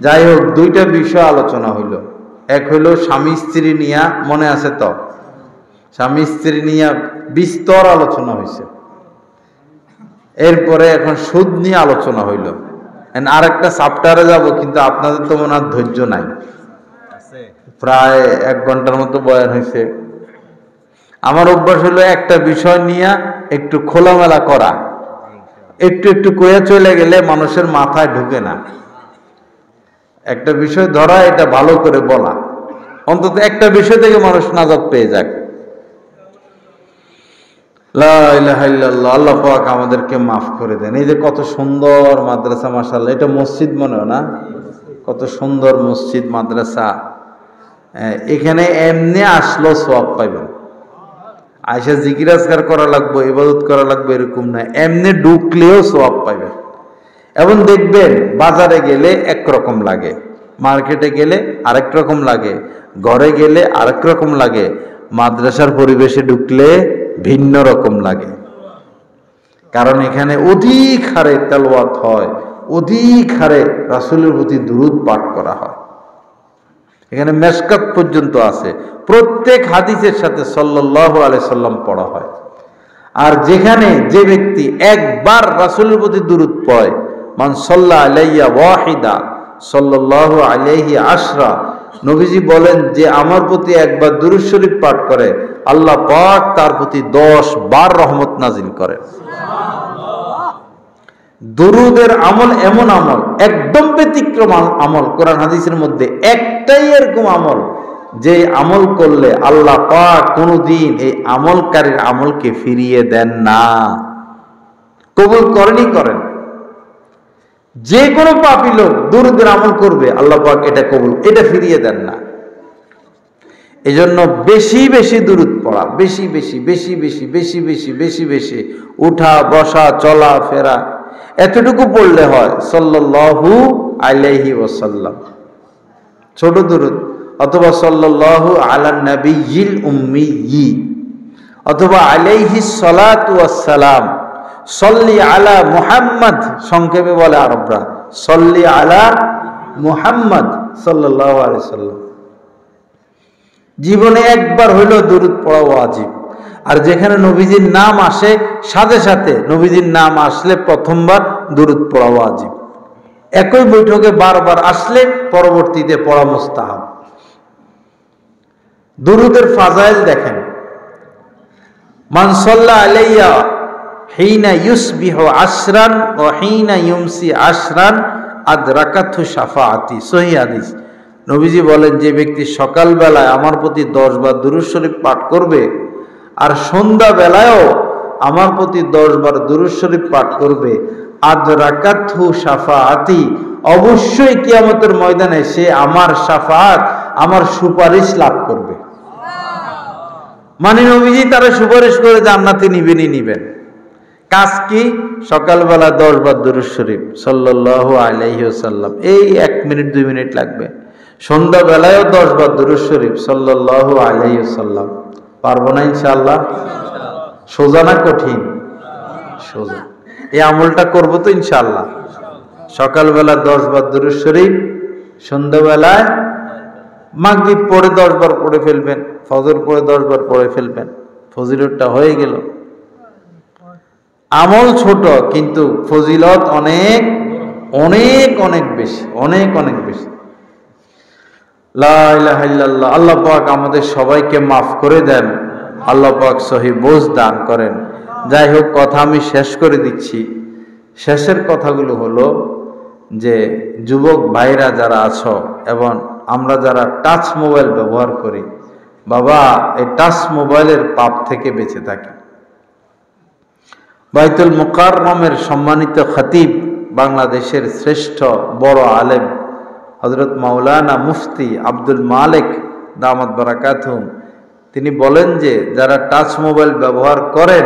যাই হোক, 2টা বিষয় আলোচনা হইল। এক হইল স্বামী স্ত্রী নিয়া, মনে আছে তো? স্বামী স্ত্রী নিয়া বিস্তর আলোচনা হয়েছে। এরপরে এখন সুদ নিয়ে আলোচনা হইল। আরেকটা চ্যাপ্টারে যাব, কিন্তু আপনাদের তো মনে হয় ধৈর্য নাই। প্রায় 1 ঘন্টার মতো বয়ান হয়েছে। আমার অভ্যাস হলো একটা বিষয় নিয়ে একটু খোলামেলা করা, একটু একটু কয়ে চলে গেলে মানুষের মাথায় ঢুকে না। একটা বিষয় ধরা, এটা ভালো করে বলা, অন্তত একটা বিষয় থেকে মানুষ নাজাত পেয়ে যাক। লা ইলাহা ইল্লাল্লাহ। আল্লাহ পাক আমাদেরকে মাফ করে দেন। এই যে কত সুন্দর মাদ্রাসা, মাশাআল্লাহ, এটা মসজিদ মনে হয় না? কত সুন্দর মসজিদ, মাদ্রাসা। এখানে এমনি আসলো সওয়াব পাইবেন। আয়েশা জিকির আজকার করা লাগবে, ইবাদত করা লাগবে এরকম না, এমনি ঢুকলেও সওয়াব পাইবেন। এবং দেখবেন বাজারে গেলে একরকম লাগে, মার্কেটে গেলে আরেক রকম লাগে, ঘরে গেলে আরেক রকম লাগে, মাদ্রাসার পরিবেশে ঢুকলে ভিন্ন রকম লাগে। কারণ এখানে অধিক হারে তেলাওয়াত হয়, অধিক হারে রাসূলের প্রতি দুরূদ পাঠ করা হয়। এখানে মেশকাত পর্যন্ত আছে, প্রত্যেক হাদিসের সাথে সাল্লাল্লাহু আলাইহি সাল্লাম পড়া হয়। আর যেখানে যে ব্যক্তি একবার রাসূলের প্রতি দুরূদ পড়ে, মান সাল্লা আলাইয়া ওয়াহিদা সাল্লাল্লাহু আলাইহি আশরা, নবীজি বলেন যে আমার প্রতি একবার দুরূদ শরীফ পাঠ করে, আল্লাহ পাক তার প্রতি 10 বার রহমত নাজিল করেন। দুরূদের আমল এমন আমল, একদম ব্যতিক্রম আমল। কোরআন হাদিসের মধ্যে একটাই এরকম আমল, যে আমল করলে আল্লাহ পাক কোনদিন এই আমলকারীর আমলকে ফিরিয়ে দেন না, কবুল করেনই করেন। যে কোনো পাপী লোক দুরূদের আমল করবে, আল্লাহ পাক এটা কবুল, এটা ফিরিয়ে দেন না। এজন্য বেশি বেশি দুরূদ পড়া, বেশি বেশি বেশি বেশি বেশি বেশি বেশি বেশি, উঠা বসা চলা ফেরা, এতটুকু পড়লে হয় সাল্লাল্লাহু আলাইহি ওয়াসাল্লাম, ছোট দুরূদ, অথবা সাল্লাল্লাহু আলান নাবিয়্যিল উম্মিয়্যি, অথবা আলাইহিস সালাতু ওয়াস সালাম, সল্লি আলা মুহাম্মদ, সংক্ষেপে বলে আরবরা, সল্লি আলা মুহাম্মদ সাল্লাল্লাহু আলাইহি সাল্লাম। জীবনে একবার হইলেও দুরূদ পড়া ওয়াজিব। আর যেখানে নবীজির নাম আসে সাথে সাথে, নবীজির নাম আসলে প্রথমবার দুরূদ পড়া ওয়াজিব। একই বৈঠকে বারবার আসলে পরবর্তীতে পড়া মুস্তাহাব। দুরূদের ফাজাইল দেখেন, মান সাল্লা আলাইয়া হিনা ইউসবিহু আশরান ওয়া হিনা ইউমসি আশরান আদরাকাতহু শাফাআতি, সহিহ হাদিস। নবীজি বলেন, যে ব্যক্তি সকালবেলায় আমার প্রতি 10 বার দুরূদ শরীফ পাঠ করবে আর সন্ধ্যা বেলায়ও আমার প্রতি 10 বার দুরূদ শরীফ পাঠ করবে, আদরাকাতহু শাফাআতি, অবশ্যই কিয়ামতের ময়দানে সে আমার শাফাআত, আমার সুপারিশ লাভ করবে। মানে নবীজি তারা সুপারিশ করে জান্নাতে নিবেনই নিবেন। কাজ কি? সকালবেলা 10 বার দুরূদ শরীফ সাল্লাল্লাহু আলাইহি ওয়াসাল্লাম, এই 1 মিনিট 2 মিনিট লাগবে। সন্ধ্যা বেলায়ও 10 বার দুরূদ শরীফ সাল্লাল্লাহু আলাইহি ওয়াসাল্লাম। পারবো না ইনশাআল্লাহ? সোজা না কঠিন? সোজা। এই আমলটা করবো তো ইনশাআল্লাহ। সকালবেলা 10 বার দুরূদ শরীফ, সন্ধ্যাবেলায় মাগরিব পড়ে 10 বার পড়ে ফেলবেন, ফজর পড়ে 10 বার পড়ে ফেলবেন, ফজিলতটা হয়ে গেল। আমল ছোট কিন্তু ফজিলত অনেক অনেক অনেক বেশি, অনেক অনেক বেশি। লা ইলাহা ইল্লাল্লাহ। আল্লাহ পাক আমাদের সবাইকে মাফ করে দেন, আল্লাহ পাক সহিহ বোঝ দান করেন। যাই হোক, কথা আমি শেষ করে দিচ্ছি। শেষের কথাগুলো হলো যে, যুবক ভাইরা যারা আছো এবং আমরা যারা টাচ মোবাইল ব্যবহার করি, বাবা এই টাচ মোবাইলের পাপ থেকে বেঁচে থাকি। বাইতুল মুকাররমের সম্মানিত খতিব, বাংলাদেশের শ্রেষ্ঠ বড় আলেম হযরত মাওলানা মুফতি আব্দুল মালিক দামাত বারাকাতুহুম, তিনি বলেন যে যারা টাচ মোবাইল ব্যবহার করেন,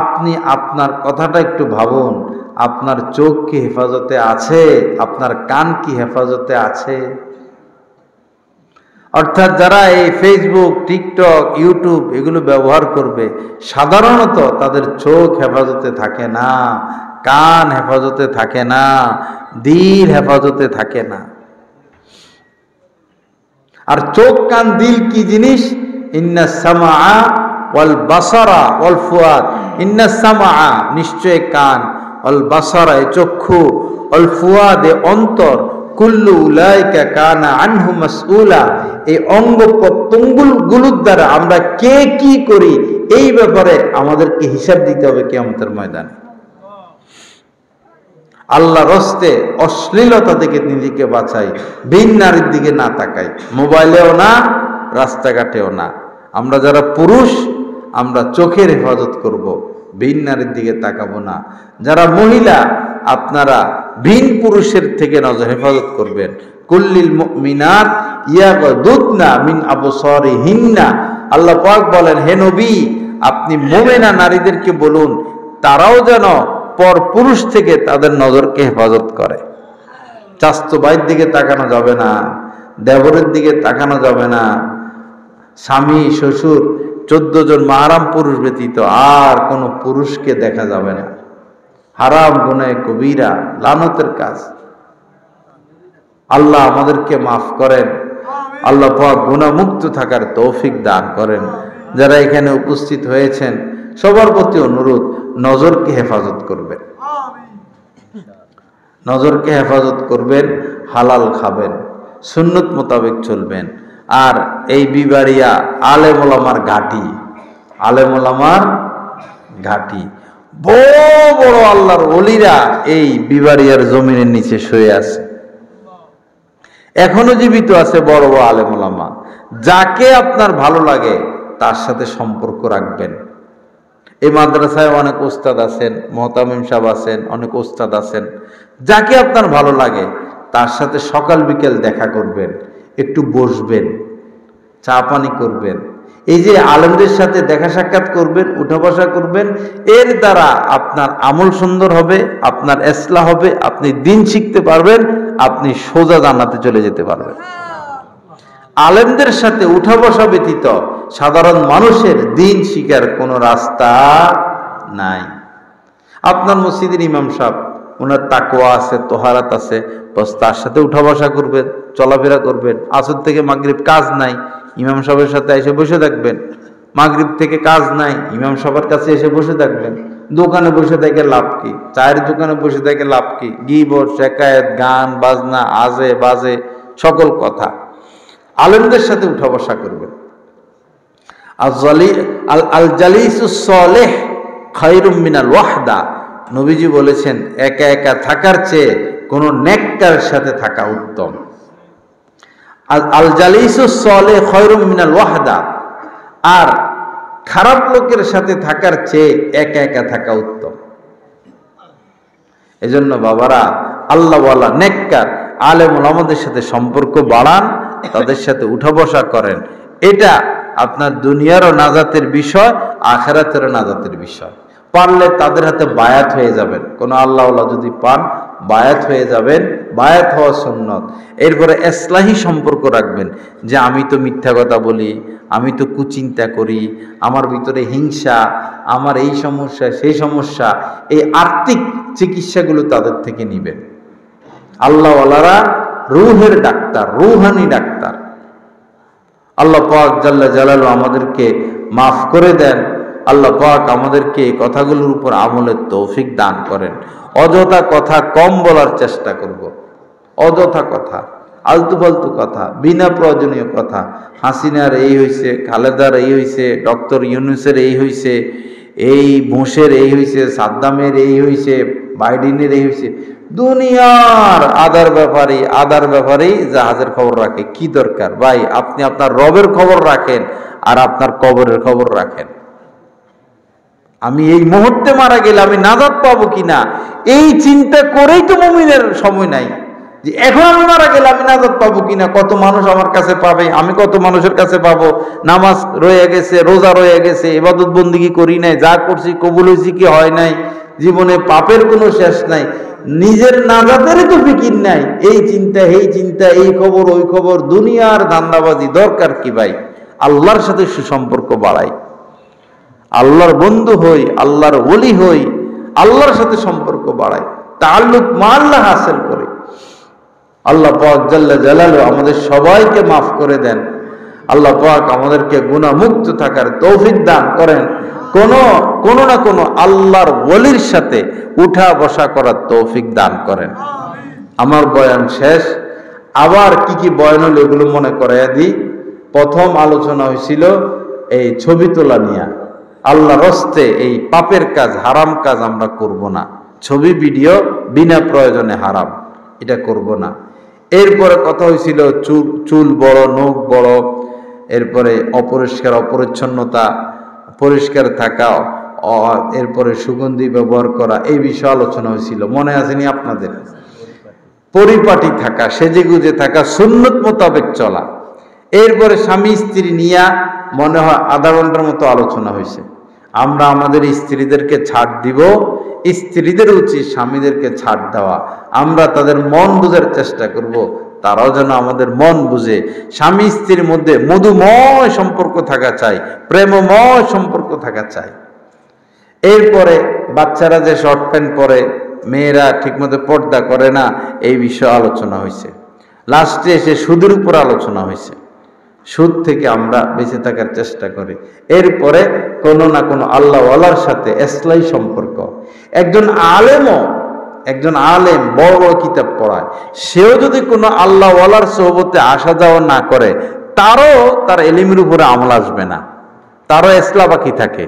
আপনি আপনার কথাটা একটু ভাবুন। আপনার চোখ কি হেফাজতে আছে? আপনার কান কি হেফাজতে আছে? অর্থাৎ যারা এই ফেসবুক, টিকটক, ইউটিউব এগুলো ব্যবহার করবে, সাধারণত তাদের চোখ হেফাজতে থাকে না, কান হেফাজতে থাকে না, দিল হেফাজতে থাকে না। আর চোখ, কান, দিল কি জিনিস? ইন্নাস সামাআ ওয়াল বাসারা ওয়াল ফুয়াদ। ইন্নাস সামাআ, নিশ্চয় কান, ওয়াল বাসারা চক্ষু, ওয়াল ফুয়াদ অন্তর, কুল্লু উলাইকা কানা আনহু মাসউলা, এই অঙ্গ প্রত্যঙ্গগুলোর দ্বারা আমরা কে কি করি এই ব্যাপারে আমাদেরকে হিসাব দিতে হবে কিয়ামতের ময়দানে। আল্লাহ রস্তে অশ্লীলতা থেকে নিজেকে বাঁচাই, ভিন নারীর দিকে না তাকাই, মোবাইলেও না, রাস্তাঘাটেও না। আমরা যারা পুরুষ, আমরা চোখের হেফাজত করব, ভিন নারীর দিকে তাকাবো না। যারা মহিলা, আপনারা ভিন পুরুষের থেকে নজর হেফাজত করবেন। কুল্লিল মুমিনাত ইয়াগদুদনা মিন আবসারিহিন্না, আল্লাহ পাক বলেন, হে নবী আপনি মুমিনা নারীদেরকে বলুন তারাও যেন পর পুরুষ থেকে তাদের নজরকে হেফাজত করে। চাস্তো ভাইয়ের দিকে তাকানো যাবে না, দেবরের দিকে তাকানো যাবে না, স্বামী, শ্বশুর, 14 জন মাহারাম পুরুষ ব্যতীত আর কোনো পুরুষকে দেখা যাবে না। হারাম গুনাহে কবিরা, লানতের কাজ। আল্লাহ আমাদেরকে মাফ করেন, আল্লাহ পাক গুনাহমুক্ত থাকার তৌফিক দান করেন। যারা এখানে উপস্থিত হয়েছেন সবার প্রতি অনুরোধ, নজরকে হেফাজত করবেন, নজরকে হেফাজত করবেন, হালাল খাবেন, সুন্নত মোতাবেক চলবেন। আর এই বিবাড়িয়া আলেম ওলামার ঘাঁটি, আলেম ওলামার ঘাঁটি, বড় বড় আল্লাহর ওলিরা এই বিবাড়িয়ার জমিনের নিচে শুয়ে আছে, এখনো জীবিত আছে বড় বড় আলেম ওলামা। যাকে আপনার ভালো লাগে তার সাথে সম্পর্ক রাখবেন। এই মাদ্রাসায় অনেক ওস্তাদ আছেন, মুহতামিম সাহেব আছেন, অনেক ওস্তাদ আছেন। যাকে আপনার ভালো লাগে তার সাথে সকাল বিকেল দেখা করবেন, একটু বসবেন, চা পানি করবেন। এই যে আলেমদের সাথে দেখা সাক্ষাৎ করবেন, উঠা বসা করবেন, এর দ্বারা আপনার আমল সুন্দর হবে, আপনার ইসলাহ হবে, আপনি দিন শিখতে পারবেন, আপনি সোজা জান্নাতে চলে যেতে পারবেন। আলেমদের সাথে উঠা বসা ব্যতীত সাধারণ মানুষের দিন শিখার কোনো রাস্তা নাই। আপনার মসজিদের ইমাম সাহেব, ওনার তাকওয়া আছে, তোহারাত আছে, বস তার সাথে উঠা বসা করবেন, চলাফেরা করবেন। আসর থেকে মাগরিব কাজ নাই, ইমাম সাহেবের সাথে এসে বসে থাকবেন। মাগরিব থেকে কাজ নাই, ইমাম সাহেবের কাছে এসে বসে থাকবেন। দোকানে বসে থেকে লাভ কি? চায়ের দোকানে বসে থেকে লাভ কি? গিবত, শেকায়েত, গান বাজনা, আজে বাজে সকল কথা। আলেমদের সাথে উঠা বসা করবেন। আল জালিসুস সালেহ খায়রুম মিনাল ওয়াহদা। নবীজি বলেছেন, একা একা থাকার চেয়ে কোন নেককার সাথে থাকা উত্তম। আল জালিসুস সালেহ খায়রুম মিনাল ওয়াহদা। আর খারাপ লোকের সাথে থাকার চেয়ে একা একা থাকা উত্তম। এজন্য বাবারা, আল্লাহওয়ালা নেককার আলেম ওলামাদের সাথে সম্পর্ক বাড়ান, তাদের সাথে উঠা বসা করেন। এটা আপনার দুনিয়ারও নাজাতের বিষয়, আখিরাতেরও নাজাতের বিষয়। পারলে তাদের হাতে বায়াত হয়ে যাবেন। কোনো আল্লাহওয়ালা যদি পান, বায়াত হয়ে যাবেন। বায়াত হওয়া সুন্নত। এরপরে ইসলাহি সম্পর্ক রাখবেন, যে আমি তো মিথ্যা কথা বলি, আমি তো কুচিন্তা করি, আমার ভিতরে হিংসা, আমার এই সমস্যা সেই সমস্যা। এই আর্থিক চিকিৎসাগুলো তাদের থেকে নিবেন। আল্লাহওয়ালারা রুহের ডাক্তার, রুহানি ডাক্তার। আল্লাহ পাক জাল্লা জালালু আমাদেরকে মাফ করে দেন। আল্লাহ পাক আমাদেরকে এই কথাগুলোর উপর আমলের তৌফিক দান করেন। অযথা কথা কম বলার চেষ্টা করব। অযথা কথা, আলতু ফালতু কথা, বিনা প্রয়োজনীয় কথা। হাসিনার এই হয়েছে, খালেদার এই হয়েছে, ডক্টর ইউনূসের এই হয়েছে, এই বুশের এই হয়েছে, সাদ্দামের এই হয়েছে, বাইডেনের এই হয়েছে। দুনিয়ার আদার ব্যাপারেই জাহাজের খবর রাখে। কি দরকার ভাই? আপনি আপনার রবের খবর রাখেন আর আপনার কবরের খবর রাখেন। আমি এই মুহূর্তে মারা গেলে আমি নাজাত পাবো কিনা, এই চিন্তা করেই তো মুমিনের সময় নাই। যে এখন আমি মারা গেলে আমি নাজাত পাবো কিনা, কত মানুষ আমার কাছে পাবে, আমি কত মানুষের কাছে পাবো, নামাজ রয়ে গেছে, রোজা রয়ে গেছে, ইবাদত বন্দিগি করি নাই, যা করছি কবুল হয়েছি কি হয় নাই, জীবনে পাপের কোনো শেষ নাই, নিজের নাজাতেরই তো ফিকির নাই। এই চিন্তা, এই খবর ওই খবর, দুনিয়ার ধান্দাবাজি। দরকার কি ভাই? আল্লাহর সাথে সুসম্পর্ক বাড়াই, আল্লাহর বন্ধু হই, আল্লাহর ওলি হই, আল্লাহর সাথে সম্পর্ক বাড়াই, তাআল্লুক মা আল্লাহ হাসিল করি। আল্লাহ পাক জাল্লা জালালু আমাদের সবাইকে মাফ করে দেন। আল্লাহ পাক আমাদেরকে গুনাহ মুক্ত থাকার তৌফিক দান করেন। কোনো না কোনো আল্লাহর ওলির সাথে উঠা বসা করার তৌফিক দান করেন। আমার বয়ান শেষ। আবার কি কি বয়ান হলো এগুলো মনে করাইয়া দিই। প্রথম আলোচনা হয়েছিল এই ছবি তোলা নিয়ে। আল্লাহর হস্তে এই পাপের কাজ, হারাম কাজ আমরা করব না। ছবি ভিডিও বিনা প্রয়োজনে হারাম, এটা করব না। এরপরে কথা হয়েছিল চুল বড়, নখ বড়, এরপরে অপরিচ্ছন্নতা, পরিষ্কার থাকা, এরপরে সুগন্ধি ব্যবহার করা, এই বিষয়ে আলোচনা হয়েছিল। মনে আসেনি আপনাদের? পরিপাটি থাকা, সেজেগুজে থাকা, সুন্নত মোতাবেক চলা। এরপরে স্বামী স্ত্রী নিয়ে মনে হয় আধা ঘন্টার মতো আলোচনা হয়েছে। আমরা আমাদের স্ত্রীদেরকে ছাড় দিব, স্ত্রীদের উচিত স্বামীদেরকে ছাড় দেওয়া। আমরা তাদের মন বোঝার চেষ্টা করব, তারাও যেন আমাদের মন বুঝে। স্বামী স্ত্রীর মধ্যে মধুময় সম্পর্ক থাকা চাই, প্রেমময় সম্পর্ক থাকা চাই। এরপরে বাচ্চারা যে শর্ট প্যান্ট পরে, মেয়েরা ঠিকমতো পর্দা করে না, এই বিষয়ে আলোচনা হয়েছে। লাস্টে এসে সুদের উপর আলোচনা হয়েছে। সুদ থেকে আমরা বেঁচে থাকার চেষ্টা করি। এরপরে কোনো না কোনো আল্লাহওয়ালার সাথে ইসলাহি সম্পর্ক। একজন আলেম বড় বড় কিতাব পড়ায়, সেও যদি কোনো আল্লাহওয়ালার সোহবতে আসা যাওয়া না করে, তার এলিমের উপরে আমল আসবে না, তারও ইসলাহ বাকি থাকে।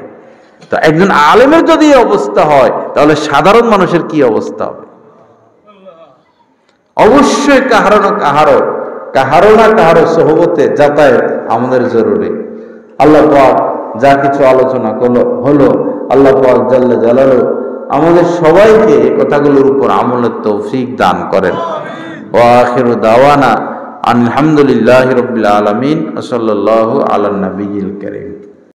তো একজন আলেমের যদি এই অবস্থা হয়, তাহলে সাধারণ মানুষের কি অবস্থা হবে? অবশ্যই কাহারো না কাহারো সোহবতে যাতায়াত আমাদের জরুরি। আল্লাহ পাক যা কিছু আলোচনা হলো, আল্লাহ পাক জাল্লা জালালু আমাদের সবাইকে এই কথাগুলোর উপর আমলের তৌফিক দান করেন। ওয়া আখিরু দাওয়ানা আলহামদুলিল্লাহি রাব্বিল আলামিন ওয়া সাল্লাল্লাহু আলা নবিয়িল কারীম।